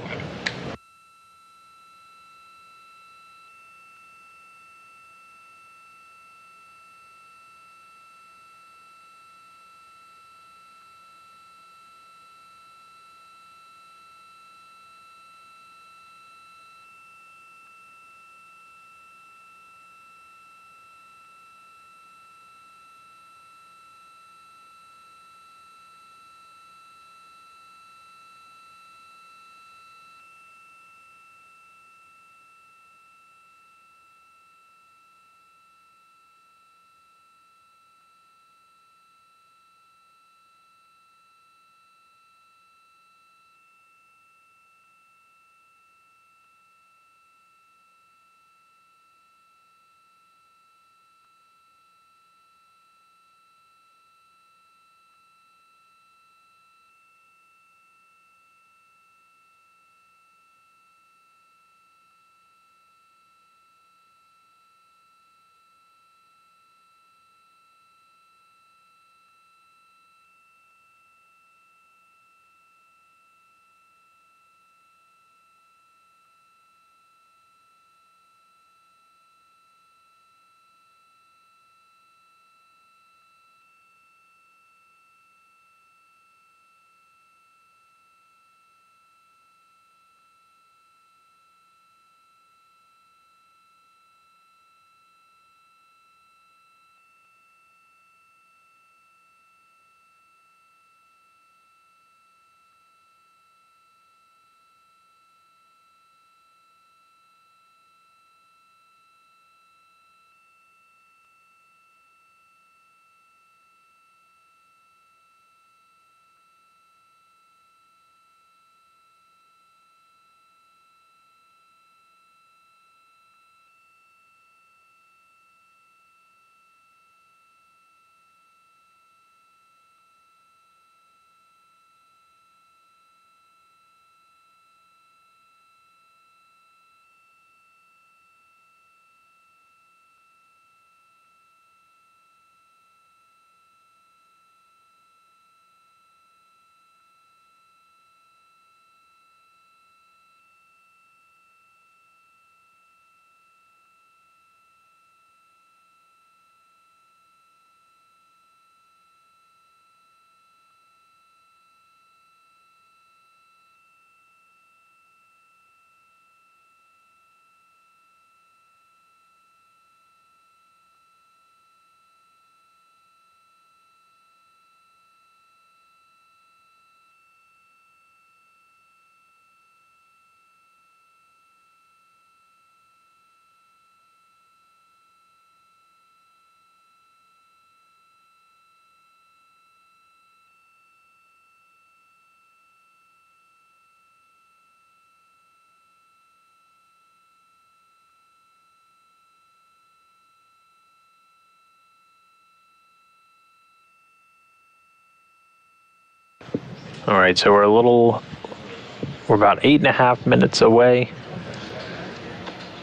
Speaker 1: All right, so we're about 8.5 minutes away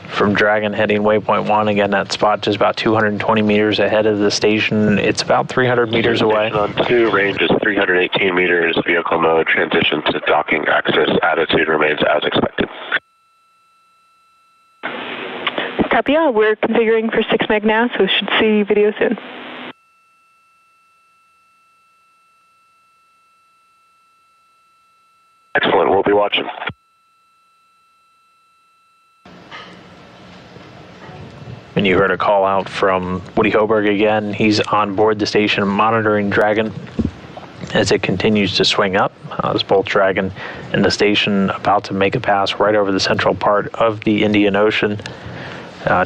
Speaker 1: from Dragon heading Waypoint 1. Again, that spot just about 220 meters ahead of the station. It's about 300 meters away.
Speaker 3: Station on 2, range is 318 meters. Vehicle mode transition to docking access. Attitude remains as expected.
Speaker 2: Copy all. We're configuring for 6 meg now, so should see video soon.
Speaker 3: Excellent. We'll be watching.
Speaker 1: And you heard a call out from Woody Hoberg again. He's on board the station monitoring Dragon as it continues to swing up. As both Dragon and the station about to make a pass right over the central part of the Indian Ocean.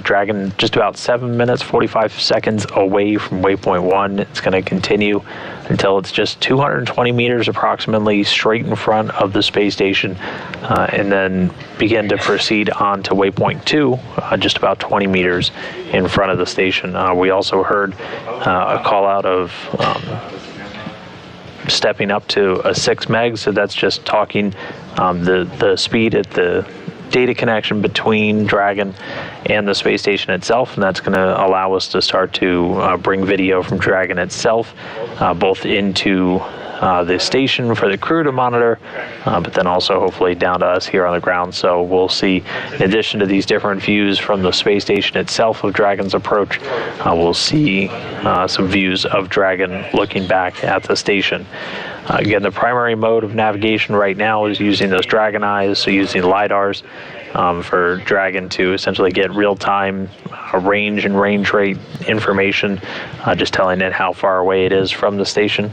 Speaker 1: Dragon just about 7 minutes, 45 seconds away from Waypoint 1. It's going to continue until it's just 220 meters approximately straight in front of the space station, and then begin to proceed on to Waypoint 2, just about 20 meters in front of the station. We also heard a call out of stepping up to a 6 meg, so that's just talking the speed at the data connection between Dragon and the space station itself, and that's going to allow us to start to bring video from Dragon itself both into the station for the crew to monitor, but then also hopefully down to us here on the ground. So we'll see, in addition to these different views from the space station itself of Dragon's approach, we'll see some views of Dragon looking back at the station. Again, the primary mode of navigation right now is using those Dragon eyes, so using LiDARs for Dragon to essentially get real-time range and range rate information, just telling it how far away it is from the station.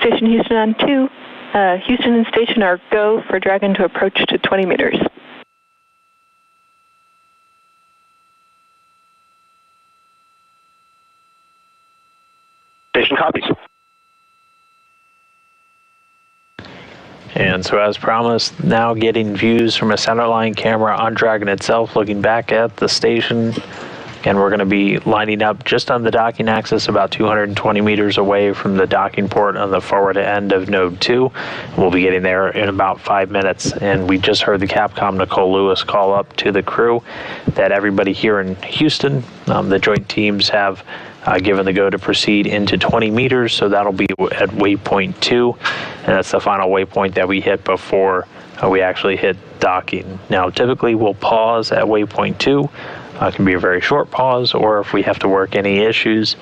Speaker 2: Station Houston on 2. Houston and station are go for Dragon to approach to 20 meters.
Speaker 3: Station copies.
Speaker 1: And so as promised, now getting views from a centerline camera on Dragon itself, looking back at the station. And we're going to be lining up just on the docking axis, about 220 meters away from the docking port on the forward end of Node 2. We'll be getting there in about 5 minutes. And we just heard the Capcom Nicole Lewis call up to the crew that everybody here in Houston, the joint teams have given the go to proceed into 20 meters. So that'll be at Waypoint 2. And that's the final waypoint that we hit before we actually hit docking. Now, typically we'll pause at Waypoint 2. It can be a very short pause, or if we have to work any issues,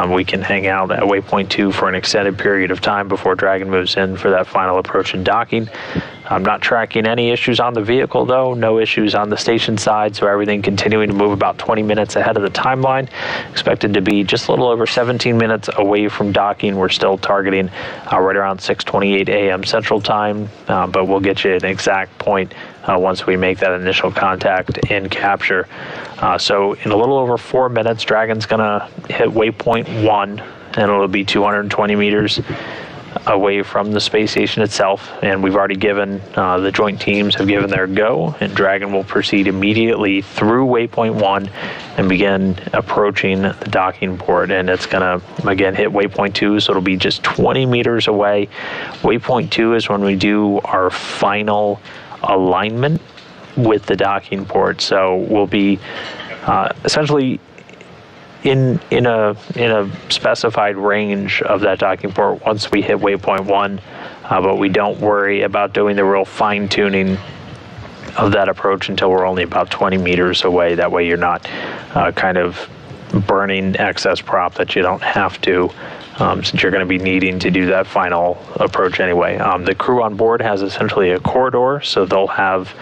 Speaker 1: we can hang out at Waypoint 2 for an extended period of time before Dragon moves in for that final approach and docking. I'm not tracking any issues on the vehicle, though. No issues on the station side, so everything continuing to move about 20 minutes ahead of the timeline. Expected to be just a little over 17 minutes away from docking. We're still targeting right around 6:28 a.m. Central Time, but we'll get you an exact point once we make that initial contact and capture. So in a little over 4 minutes, Dragon's going to hit Waypoint 1, and it'll be 220 meters away from the space station itself, and we've already given the joint teams have given their go, and Dragon will proceed immediately through Waypoint 1 and begin approaching the docking port, and it's gonna again hit Waypoint 2, so it'll be just 20 meters away. Waypoint 2 is when we do our final alignment with the docking port, so we'll be essentially in a specified range of that docking port once we hit Waypoint 1, but we don't worry about doing the real fine-tuning of that approach until we're only about 20 meters away. That way you're not kind of burning excess prop that you don't have to, since you're going to be needing to do that final approach anyway. The crew on board has essentially a corridor, so they'll have,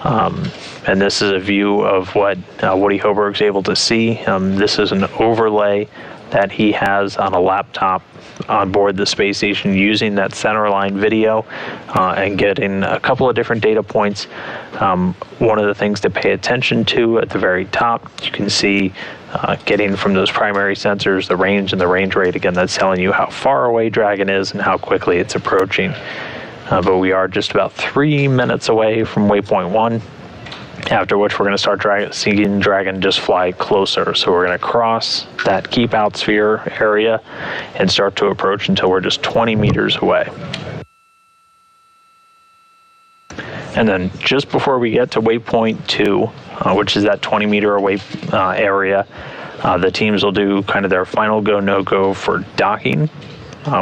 Speaker 1: and this is a view of what Woody Hoburg's able to see. This is an overlay that he has on a laptop on board the space station using that centerline video and getting a couple of different data points. One of the things to pay attention to at the very top, you can see getting from those primary sensors the range and the range rate. Again, that's telling you how far away Dragon is and how quickly it's approaching. But we are just about 3 minutes away from Waypoint 1, after which we're going to start seeing Dragon just fly closer. So we're going to cross that keep out sphere area and start to approach until we're just 20 meters away. And then just before we get to Waypoint 2, which is that 20 meter away area, the teams will do kind of their final go, no go for docking,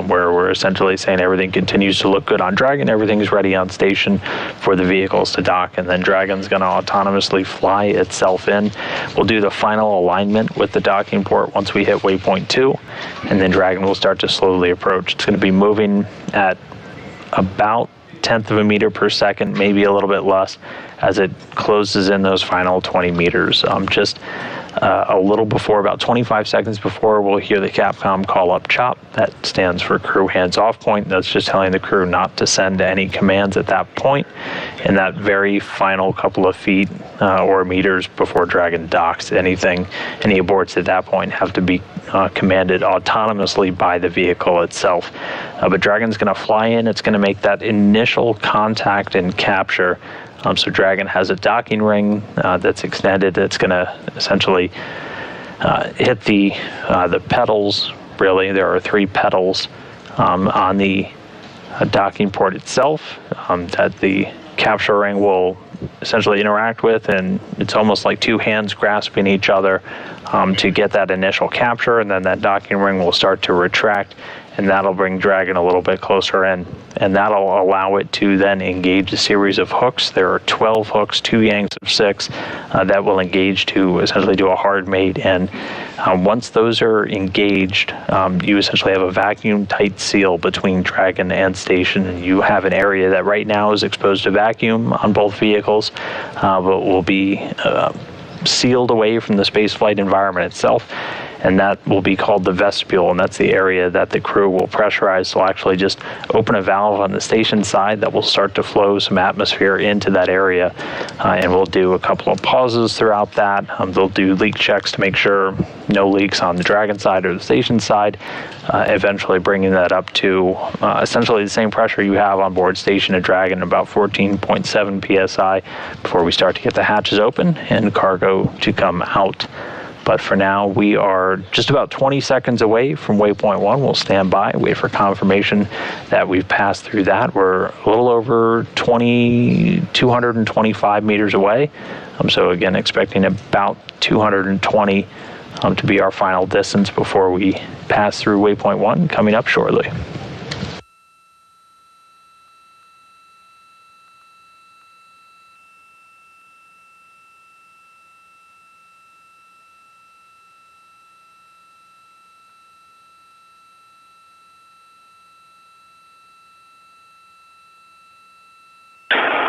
Speaker 1: where we're essentially saying everything continues to look good on Dragon, everything's ready on station for the vehicles to dock, and then Dragon's going to autonomously fly itself in. We'll do the final alignment with the docking port once we hit Waypoint 2, and then Dragon will start to slowly approach. It's going to be moving at about 1/10 of a meter per second, maybe a little bit less, as it closes in those final 20 meters. Just a little before, about 25 seconds before, we'll hear the Capcom call up CHOP. That stands for crew hands off point. That's just telling the crew not to send any commands at that point. In that very final couple of feet or meters before Dragon docks, any aborts at that point have to be commanded autonomously by the vehicle itself. But Dragon's going to fly in. It's going to make that initial contact and capture. So Dragon has a docking ring that's extended. It's going to essentially hit the pedals. Really, there are 3 pedals on the docking port itself that the capture ring will essentially interact with, and it's almost like 2 hands grasping each other to get that initial capture, and then that docking ring will start to retract, and that'll bring Dragon a little bit closer in, and that'll allow it to then engage a series of hooks. There are 12 hooks, 2 yanks of 6 that will engage to essentially do a hard mate, and once those are engaged, you essentially have a vacuum tight seal between Dragon and station, and you have an area that right now is exposed to vacuum on both vehicles, but will be sealed away from the spaceflight environment itself, and that will be called the vestibule, and that's the area that the crew will pressurize. So we'll actually just open a valve on the station side that will start to flow some atmosphere into that area, and we'll do a couple of pauses throughout that. They'll do leak checks to make sure no leaks on the Dragon side or the station side, eventually bringing that up to essentially the same pressure you have on board station at Dragon, about 14.7 psi, before we start to get the hatches open and cargo to come out. But for now, we are just about 20 seconds away from Waypoint 1. We'll stand by, wait for confirmation that we've passed through that. We're a little over 225 meters away. So again, expecting about 220 to be our final distance before we pass through Waypoint 1, coming up shortly.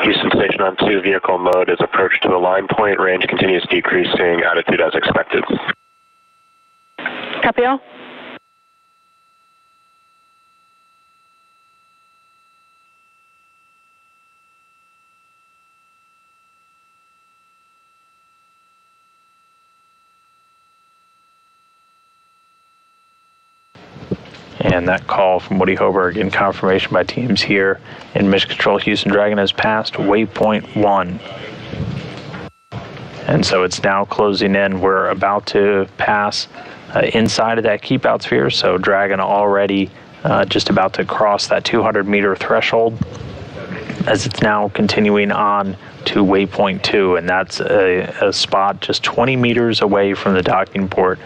Speaker 3: Houston Station on 2, vehicle mode is approach to align point. Range continues decreasing, attitude as expected.
Speaker 2: Copy all.
Speaker 1: And that call from Woody Hoburg in confirmation by teams here in Mission Control Houston, Dragon has passed Waypoint 1. And so it's now closing in. We're about to pass inside of that keep out sphere. So Dragon already just about to cross that 200 meter threshold, as it's now continuing on to Waypoint 2. And that's a spot just 20 meters away from the docking port,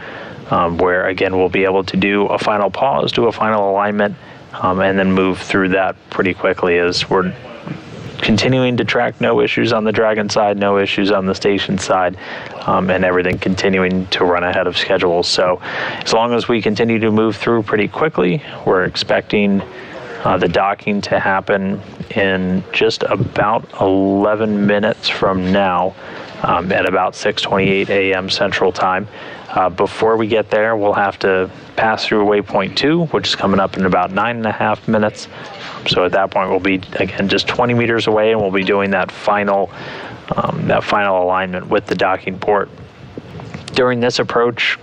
Speaker 1: where again we'll be able to do a final pause, do a final alignment, and then move through that pretty quickly, as we're continuing to track, no issues on the Dragon side, no issues on the station side, and everything continuing to run ahead of schedule. So as long as we continue to move through pretty quickly, we're expecting the docking to happen in just about 11 minutes from now, at about 6:28 a.m. Central Time. Before we get there, we'll have to pass through Waypoint 2, which is coming up in about 9.5 minutes. So at that point, we'll be, again, just 20 meters away, and we'll be doing that final alignment with the docking port. During this approach,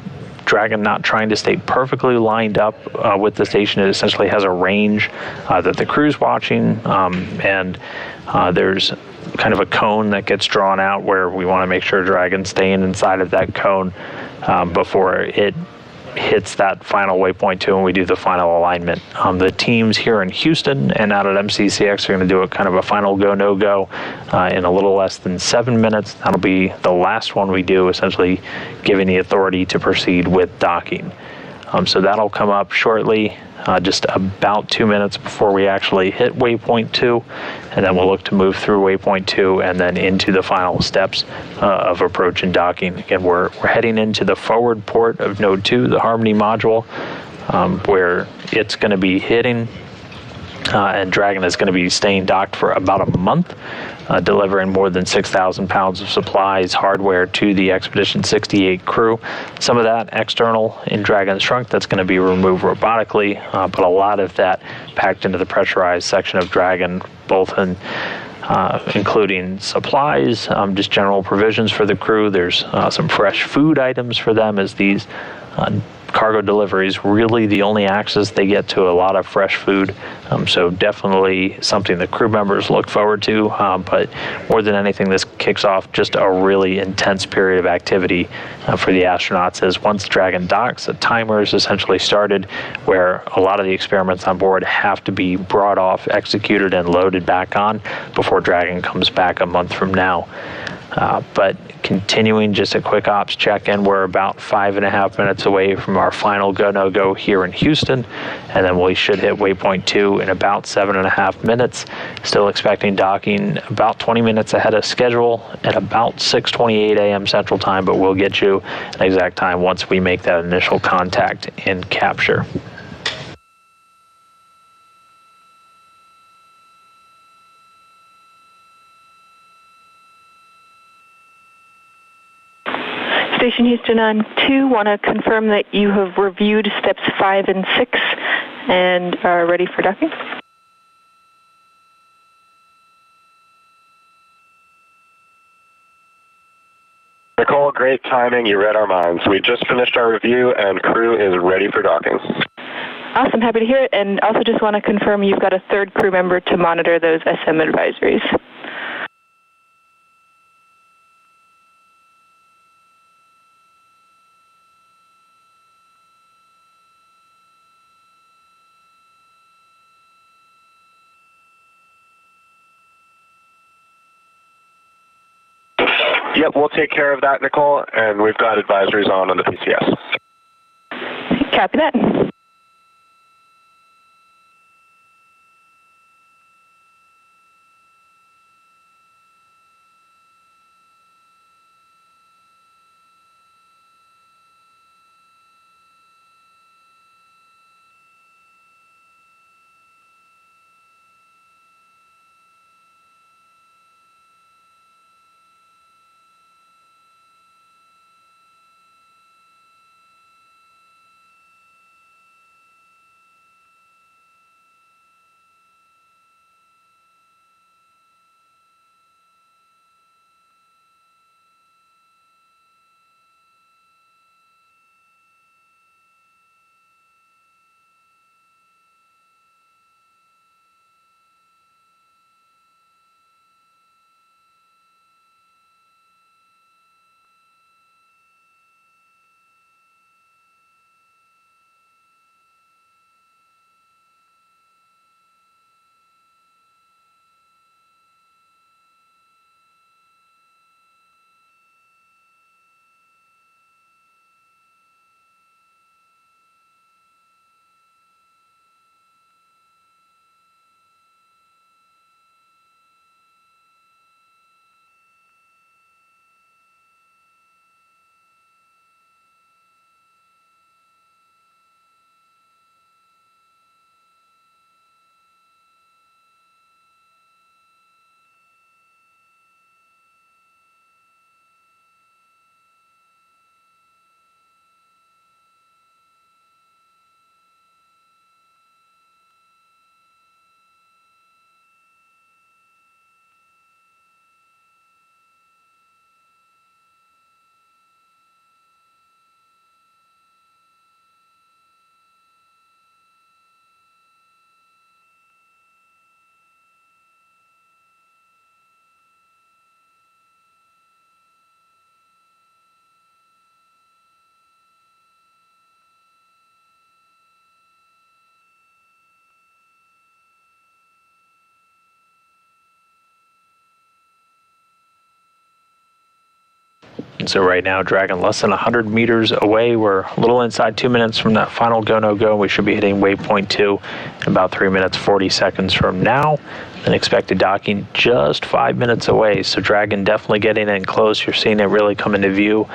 Speaker 1: Dragon not trying to stay perfectly lined up with the station. It essentially has a range that the crew's watching, and there's kind of a cone that gets drawn out where we want to make sure Dragon's staying inside of that cone before it hits that final waypoint 2 and we do the final alignment. The teams here in Houston and out at MCCX are going to do a kind of a final go, no go in a little less than 7 minutes. That'll be the last one we do, essentially giving the authority to proceed with docking. So that'll come up shortly, just about 2 minutes before we actually hit waypoint 2, and then we'll look to move through waypoint 2 and then into the final steps of approach and docking. Again, we're heading into the forward port of node 2, the Harmony module, where it's going to be hitting, and Dragon is going to be staying docked for about a month, delivering more than 6,000 pounds of supplies, hardware to the Expedition 68 crew. Some of that external in Dragon's trunk that's going to be removed robotically, but a lot of that packed into the pressurized section of Dragon, both in including supplies, just general provisions for the crew. There's some fresh food items for them, as these cargo deliveries really the only access they get to a lot of fresh food, so definitely something the crew members look forward to, but more than anything, this kicks off just a really intense period of activity for the astronauts, as once Dragon docks, a timer is essentially started where a lot of the experiments on board have to be brought off, executed, and loaded back on before Dragon comes back a month from now. But continuing, just a quick ops check-in, we're about 5.5 minutes away from our final go-no-go here in Houston, and then we should hit waypoint 2 in about 7.5 minutes. Still expecting docking about 20 minutes ahead of schedule at about 6:28 a.m. Central Time, but we'll get you an exact time once we make that initial contact and capture.
Speaker 2: Station Houston on 2, want to confirm that you have reviewed steps 5 and 6 and are ready for docking.
Speaker 3: Nicole, great timing. You read our minds. We just finished our review and crew is ready for docking.
Speaker 2: Awesome, happy to hear it. And also just want to confirm you've got a third crew member to monitor those SM advisories.
Speaker 3: Yep, we'll take care of that, Nicole, and we've got advisories on the PCS.
Speaker 2: Copy that.
Speaker 1: And so right now, Dragon less than 100 meters away. We're a little inside 2 minutes from that final go, no go. We should be hitting Waypoint 2 in about 3 minutes, 40 seconds from now. And expected docking just 5 minutes away. So Dragon definitely getting in close. You're seeing it really come into view.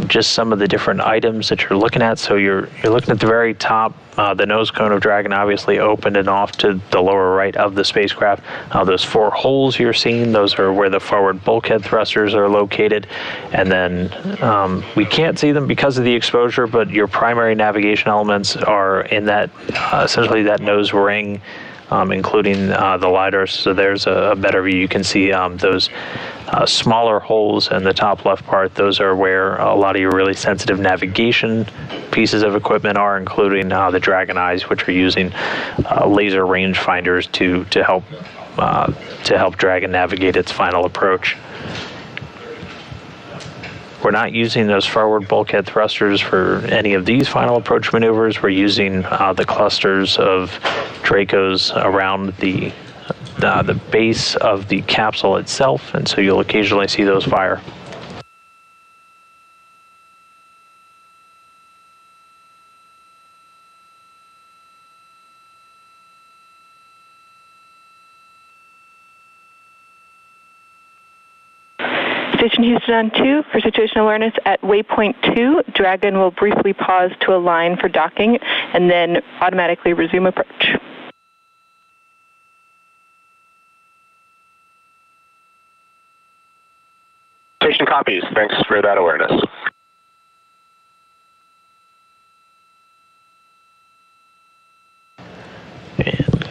Speaker 1: Just some of the different items that you're looking at. So you're looking at the very top. The nose cone of Dragon obviously opened and off to the lower right of the spacecraft. Those 4 holes you're seeing, those are where the forward bulkhead thrusters are located. And then we can't see them because of the exposure, but your primary navigation elements are in that, essentially that nose ring, including the LiDAR. So there's a better view. You can see those smaller holes in the top left part. Those are where a lot of your really sensitive navigation pieces of equipment are, including the Dragon eyes, which are using laser rangefinders to help Dragon navigate its final approach. We're not using those forward bulkhead thrusters for any of these final approach maneuvers. We're using the clusters of Dracos around the base of the capsule itself, and so you'll occasionally see those fire.
Speaker 2: Station Houston on 2 for situational awareness at Waypoint 2. Dragon will briefly pause to align for docking and then automatically resume approach.
Speaker 3: Station copies. Thanks for that awareness.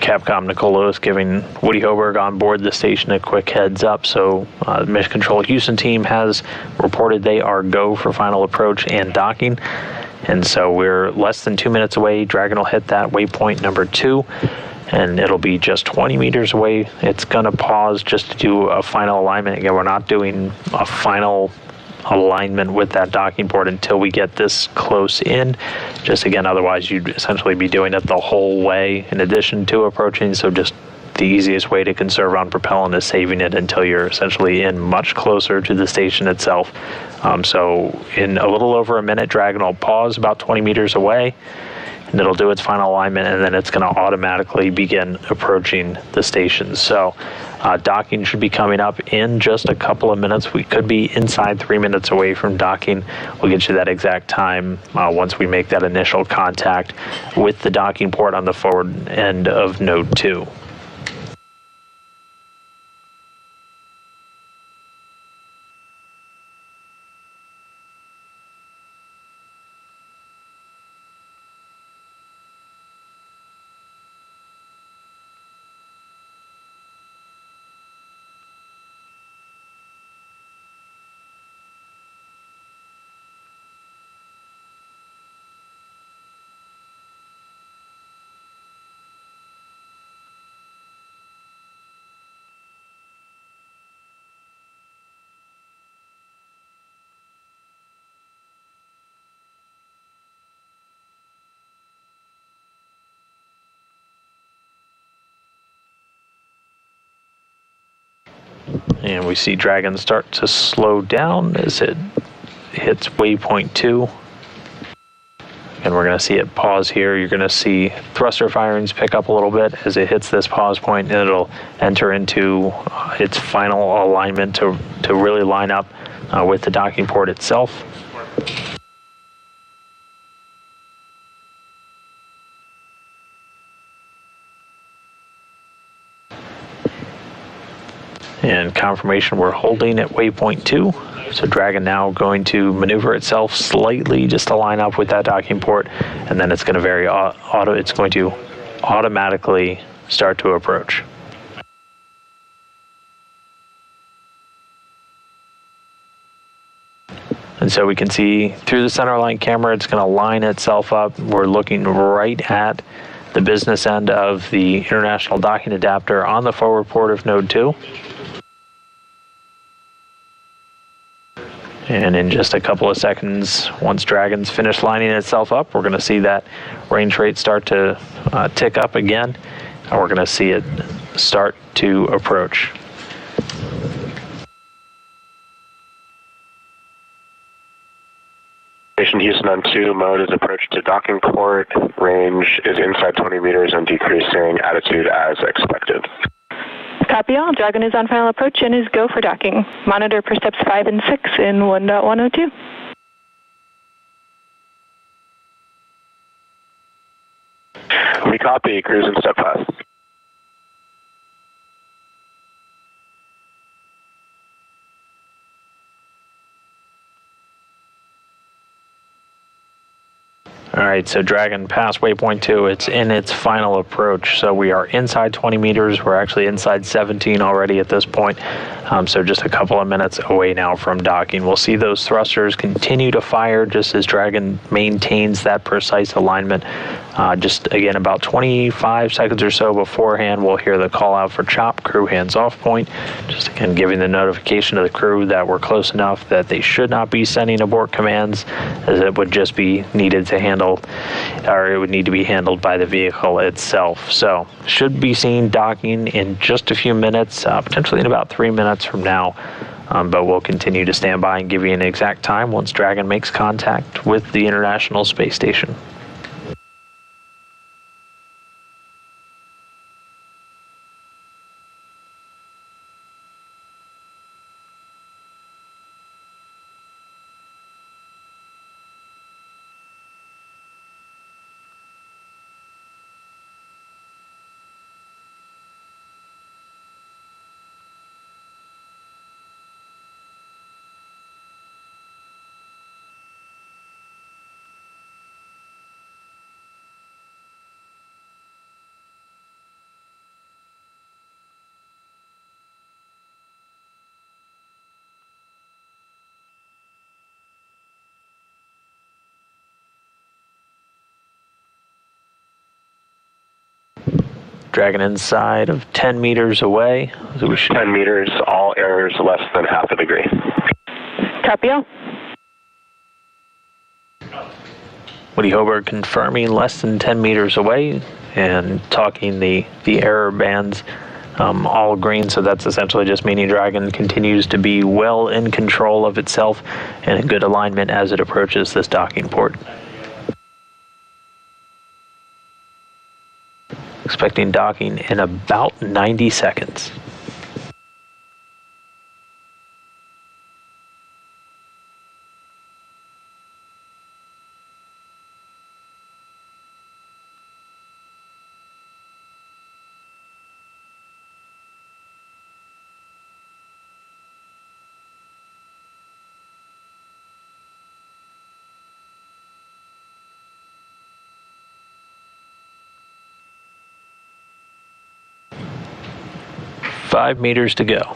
Speaker 1: Capcom Nicole is giving Woody Hoberg on board the station a quick heads up. So the Mission Control Houston team has reported they are go for final approach and docking. And so we're less than 2 minutes away. Dragon will hit that waypoint number 2, and it'll be just 20 meters away. It's going to pause just to do a final alignment. Again, we're not doing a final alignment with that docking port until we get this close in. Just again, otherwise you'd essentially be doing it the whole way in addition to approaching. So just the easiest way to conserve on propellant is saving it until you're essentially in much closer to the station itself. So in a little over a minute, Dragon will pause about 20 meters away, and it'll do its final alignment, and then it's going to automatically begin approaching the station. So docking should be coming up in just a couple of minutes. We could be inside 3 minutes away from docking. We'll get you that exact time once we make that initial contact with the docking port on the forward end of node 2. And we see Dragon start to slow down as it hits waypoint 2. And we're going to see it pause here. You're going to see thruster firings pick up a little bit as it hits this pause point, and it'll enter into its final alignment to really line up with the docking port itself. And confirmation we're holding at waypoint 2. So Dragon now going to maneuver itself slightly just to line up with that docking port, and then it's going to it's going to automatically start to approach. And so we can see through the centerline camera, it's going to line itself up. We're looking right at the business end of the international docking adapter on the forward port of node 2. And in just a couple of seconds, once Dragon's finished lining itself up, we're going to see that range rate start to tick up again, and we're going to see it start to approach.
Speaker 3: Houston on 2, mode is approach to docking port, range is inside 20 meters and decreasing, attitude as expected.
Speaker 2: Copy all. Dragon is on final approach and is go for docking. Monitor per steps 5 and 6 in 1.102.
Speaker 3: We copy, cruise and step fast.
Speaker 1: All right, so Dragon passed Waypoint 2. It's in its final approach. So we are inside 20 meters. We're actually inside 17 already at this point. So just a couple of minutes away now from docking. We'll see those thrusters continue to fire just as Dragon maintains that precise alignment. Just again, about 25 seconds or so beforehand, we'll hear the call out for chop, crew hands off point. Just again, giving the notification to the crew that we're close enough that they should not be sending abort commands, as it would just be needed to handle, or it would need to be handled by the vehicle itself. So should be seen docking in just a few minutes, potentially in about 3 minutes from now. But we'll continue to stand by and give you an exact time once Dragon makes contact with the International Space Station. Dragon inside of 10 meters away. So we should
Speaker 3: 10 meters, all errors less than half a degree.
Speaker 2: Copy all.
Speaker 1: Woody Hobart confirming less than 10 meters away and talking the error bands all green. So that's essentially just meaning Dragon continues to be well in control of itself and in good alignment as it approaches this docking port. Expecting docking in about 90 seconds. Five meters to go.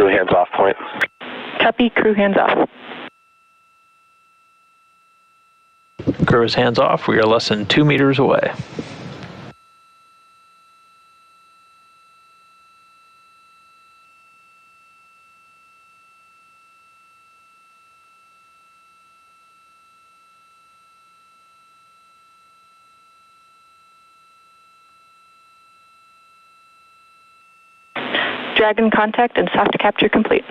Speaker 3: Hands off point.
Speaker 2: Copy, crew hands off.
Speaker 1: Crew is hands off. We are less than 2 meters away.
Speaker 2: Dragon contact and soft capture complete.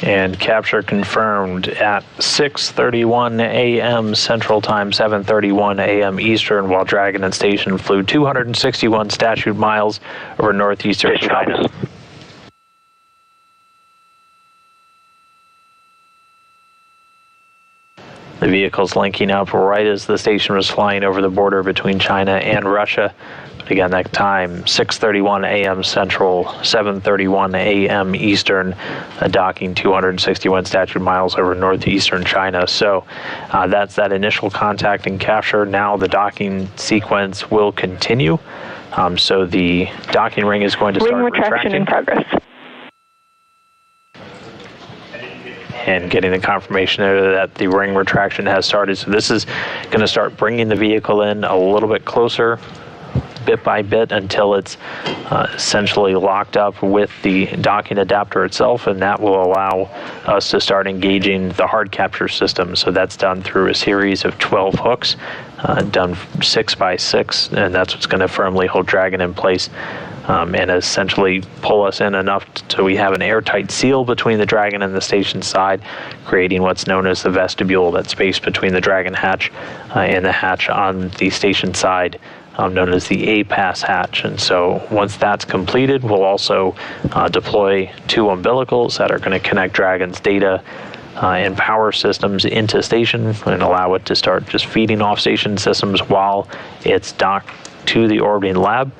Speaker 1: And capture confirmed at 6:31 a.m. Central Time, 7:31 a.m. Eastern, while Dragon and Station flew 261 statute miles over northeastern China. The vehicle's linking up right as the station was flying over the border between China and Russia. But again, that time, 6:31 a.m. Central, 7:31 a.m. Eastern, docking 261 statute miles over northeastern China. So that's that initial contact and capture. Now the docking sequence will continue. So the docking ring is going to start
Speaker 2: retraction in progress.
Speaker 1: And getting the confirmation there that the ring retraction has started. So this is going to start bringing the vehicle in a little bit closer, bit by bit, until it's essentially locked up with the docking adapter itself, and that will allow us to start engaging the hard capture system. So that's done through a series of 12 hooks, done 6 by 6, and that's what's going to firmly hold Dragon in place. And essentially pull us in enough so we have an airtight seal between the Dragon and the station side, creating what's known as the vestibule, that space between the Dragon hatch and the hatch on the station side, known as the A-pass hatch. And so once that's completed, we'll also deploy 2 umbilicals that are going to connect Dragon's data and power systems into station and allow it to start just feeding off station systems while it's docked to the orbiting lab.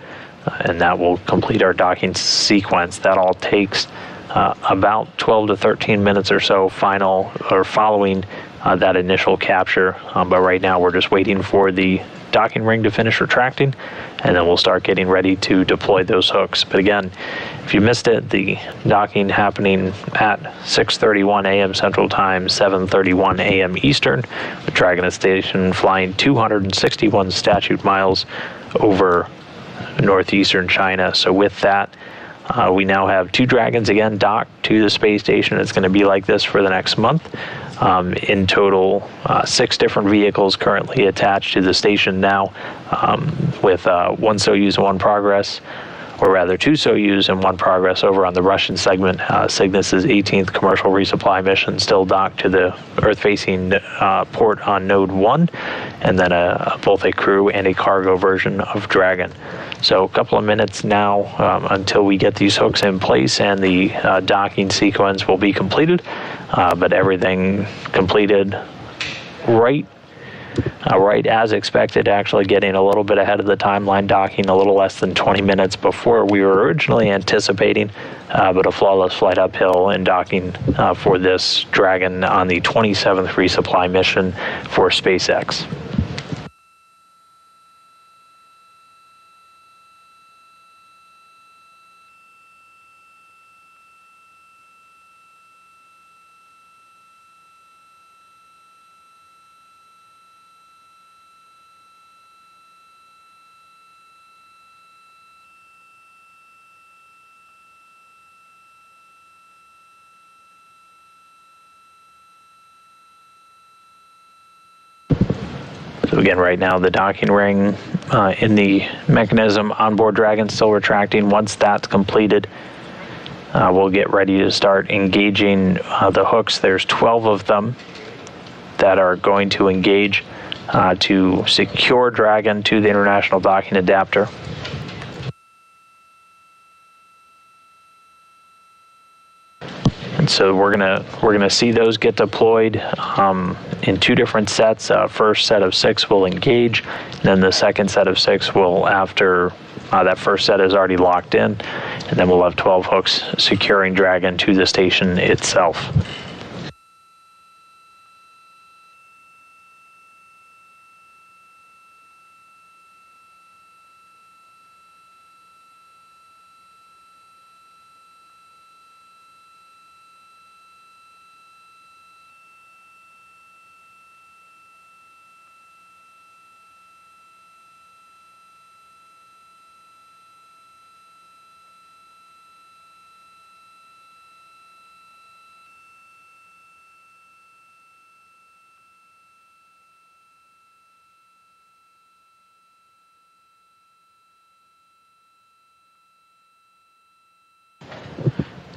Speaker 1: And that will complete our docking sequence. That all takes about 12 to 13 minutes or so following that initial capture. But right now we're just waiting for the docking ring to finish retracting, and then we'll start getting ready to deploy those hooks. But again, if you missed it, the docking happening at 6:31 a.m. Central Time, 7:31 a.m. Eastern, with Dragon at station flying 261 statute miles over northeastern China. So with that, we now have 2 Dragons again docked to the space station. It's going to be like this for the next month. In total, 6 different vehicles currently attached to the station now, with 1 Soyuz and 1 Progress, or rather 2 Soyuz and 1 Progress over on the Russian segment. Cygnus's 18th commercial resupply mission still docked to the Earth-facing port on Node 1, and then both a crew and a cargo version of Dragon. So a couple of minutes now until we get these hooks in place and the docking sequence will be completed, but everything completed right as expected, actually getting a little bit ahead of the timeline, docking a little less than 20 minutes before we were originally anticipating, but a flawless flight uphill and docking for this Dragon on the 27th resupply mission for SpaceX. So again, right now the docking ring in the mechanism onboard Dragon still retracting. Once that's completed, we'll get ready to start engaging the hooks. There's 12 of them that are going to engage to secure Dragon to the international docking adapter. And so we're gonna see those get deployed in 2 different sets. First set of 6 will engage, and then the second set of 6 will, after that first set is already locked in, and then we'll have 12 hooks securing Dragon to the station itself.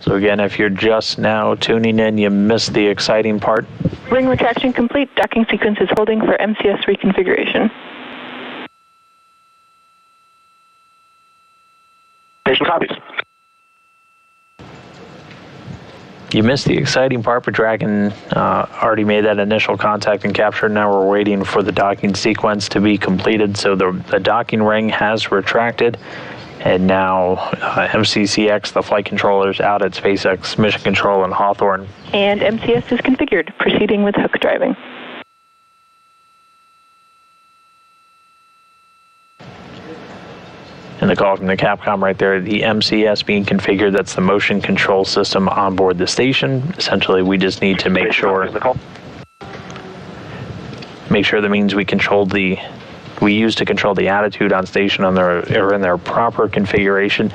Speaker 1: So again, if you're just now tuning in, you missed the exciting part.
Speaker 2: Ring retraction complete. Docking sequence is holding for MCS reconfiguration.
Speaker 3: Station copies.
Speaker 1: You missed the exciting part, but Dragon already made that initial contact and capture. Now we're waiting for the docking sequence to be completed. So the docking ring has retracted, and now MCCX, the flight controllers out at SpaceX Mission Control in Hawthorne.
Speaker 2: And MCS is configured, proceeding with hook driving.
Speaker 1: And the call from the Capcom right there, the MCS being configured, that's the motion control system on board the station. Essentially, we just need to make sure that means we use to control the attitude on station in their proper configuration.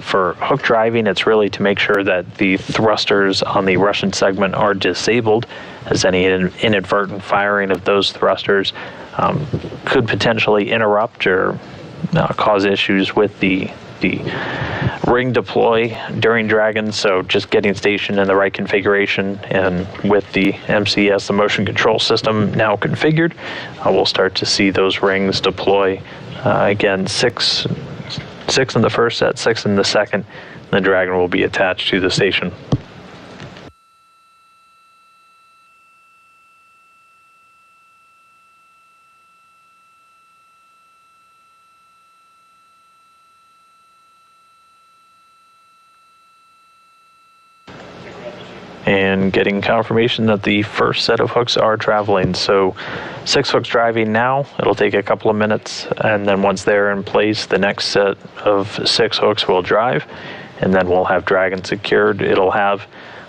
Speaker 1: For hook driving, it's really to make sure that the thrusters on the Russian segment are disabled, as any inadvertent firing of those thrusters could potentially interrupt or cause issues with the ring deploy during Dragon. So just getting stationed in the right configuration, and with the MCS, the motion control system, now configured, we'll start to see those rings deploy. Again, six in the first set, 6 in the second. The Dragon will be attached to the station. And getting confirmation that the first set of hooks are traveling. So 6 hooks driving now. It'll take a couple of minutes, and then once they're in place, the next set of 6 hooks will drive, and then we'll have Dragon secured. It'll have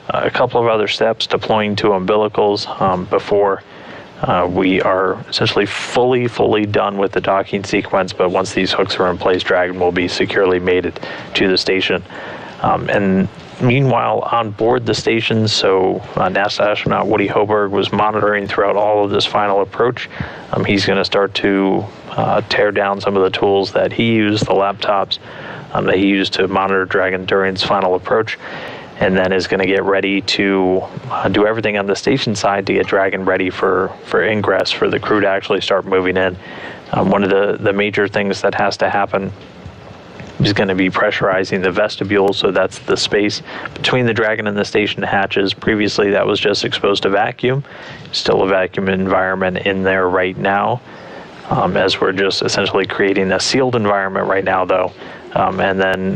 Speaker 1: a couple of other steps, deploying to umbilicals before we are essentially fully done with the docking sequence. But once these hooks are in place, Dragon will be securely mated to the station. And meanwhile, on board the station, so NASA astronaut Woody Hoberg was monitoring throughout all of this final approach. He's going to start to tear down some of the tools that he used, the laptops that he used to monitor Dragon during its final approach, and then is going to get ready to do everything on the station side to get Dragon ready for ingress, for the crew to actually start moving in. One of the major things that has to happen is going to be pressurizing the vestibule, so that's the space between the Dragon and the station hatches. Previously, that was just exposed to vacuum. Still a vacuum environment in there right now, as we're just essentially creating a sealed environment right now, though. And then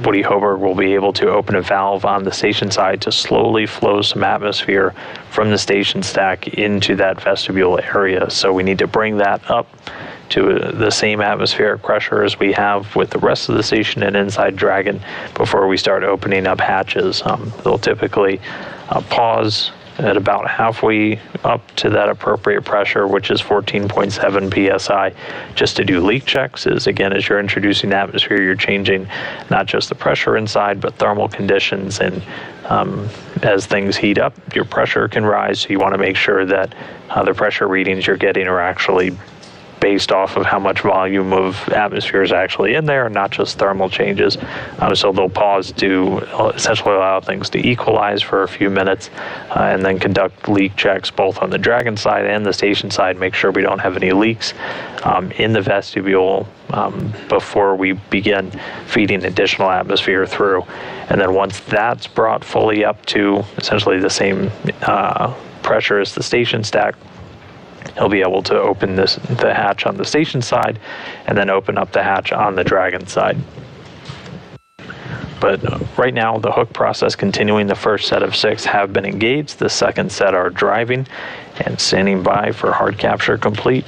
Speaker 1: Woody Hoberg will be able to open a valve on the station side to slowly flow some atmosphere from the station stack into that vestibule area. So we need to bring that up to the same atmospheric pressure as we have with the rest of the station and inside Dragon before we start opening up hatches. They'll typically pause at about halfway up to that appropriate pressure, which is 14.7 psi, just to do leak checks. As you're introducing atmosphere, you're changing not just the pressure inside, but thermal conditions. And as things heat up, your pressure can rise. So you want to make sure that the pressure readings you're getting are actually based off of how much volume of atmosphere is actually in there, and not just thermal changes. So they'll pause to essentially allow things to equalize for a few minutes, and then conduct leak checks both on the Dragon side and the station side, make sure we don't have any leaks in the vestibule before we begin feeding additional atmosphere through. And then once that's brought fully up to essentially the same pressure as the station stack, he'll be able to open the hatch on the station side and then open up the hatch on the Dragon side. But right now, the hook process continuing. The first set of 6 have been engaged. The second set are driving and standing by for hard capture complete.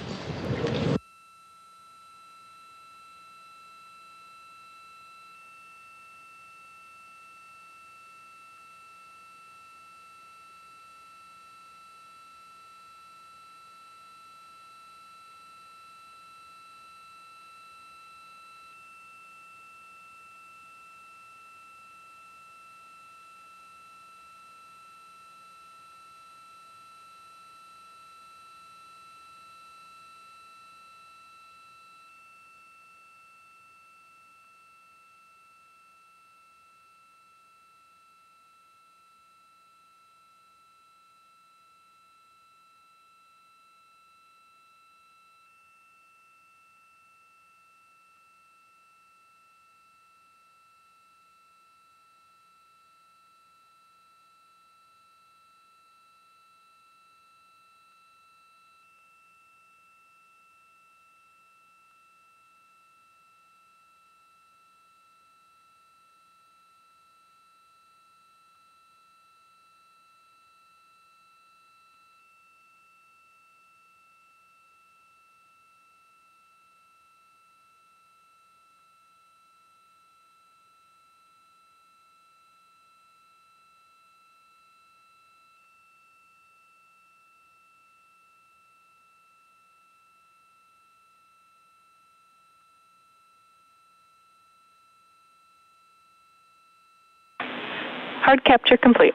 Speaker 2: Hard capture complete.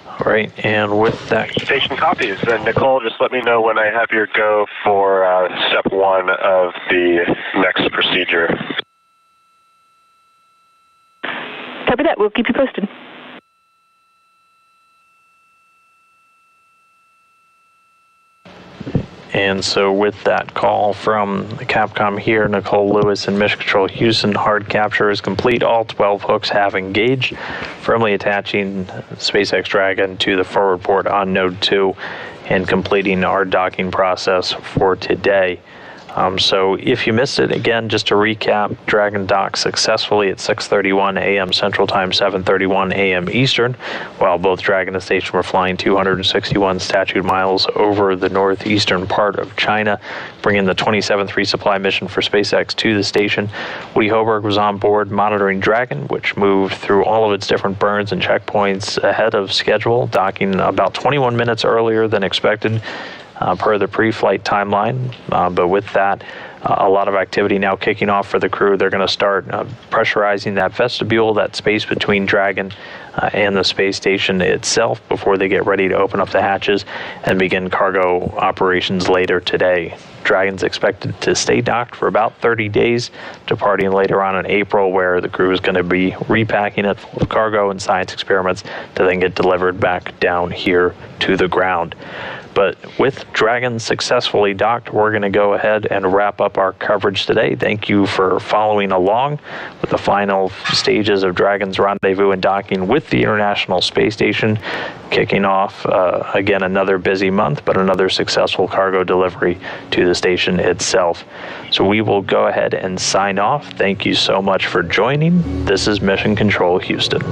Speaker 1: All right, and with that...
Speaker 3: Station copies. And Nicole, just let me know when I have your go for step 1 of the next procedure.
Speaker 2: Copy that. We'll keep you posted.
Speaker 1: And so with that call from the Capcom here, Nicole Lewis and Mission Control Houston, hard capture is complete. All 12 hooks have engaged, firmly attaching SpaceX Dragon to the forward port on Node 2 and completing our docking process for today. So if you missed it, again, just to recap, Dragon docked successfully at 6:31 a.m. Central Time, 7:31 a.m. Eastern, while both Dragon and Station were flying 261 statute miles over the northeastern part of China, bringing the 27th resupply mission for SpaceX to the station. Woody Hoberg was on board monitoring Dragon, which moved through all of its different burns and checkpoints ahead of schedule, docking about 21 minutes earlier than expected, per the pre-flight timeline. But with that, a lot of activity now kicking off for the crew. They're going to start pressurizing that vestibule, that space between Dragon and the space station itself, before they get ready to open up the hatches and begin cargo operations later today. Dragon's expected to stay docked for about 30 days, departing later on in April, where the crew is going to be repacking it full of cargo and science experiments to then get delivered back down here to the ground. But with Dragon successfully docked, we're going to go ahead and wrap up our coverage today. Thank you for following along with the final stages of Dragon's rendezvous and docking with the International Space Station, kicking off, again, another busy month, but another successful cargo delivery to the station itself. So we will go ahead and sign off. Thank you so much for joining. This is Mission Control Houston.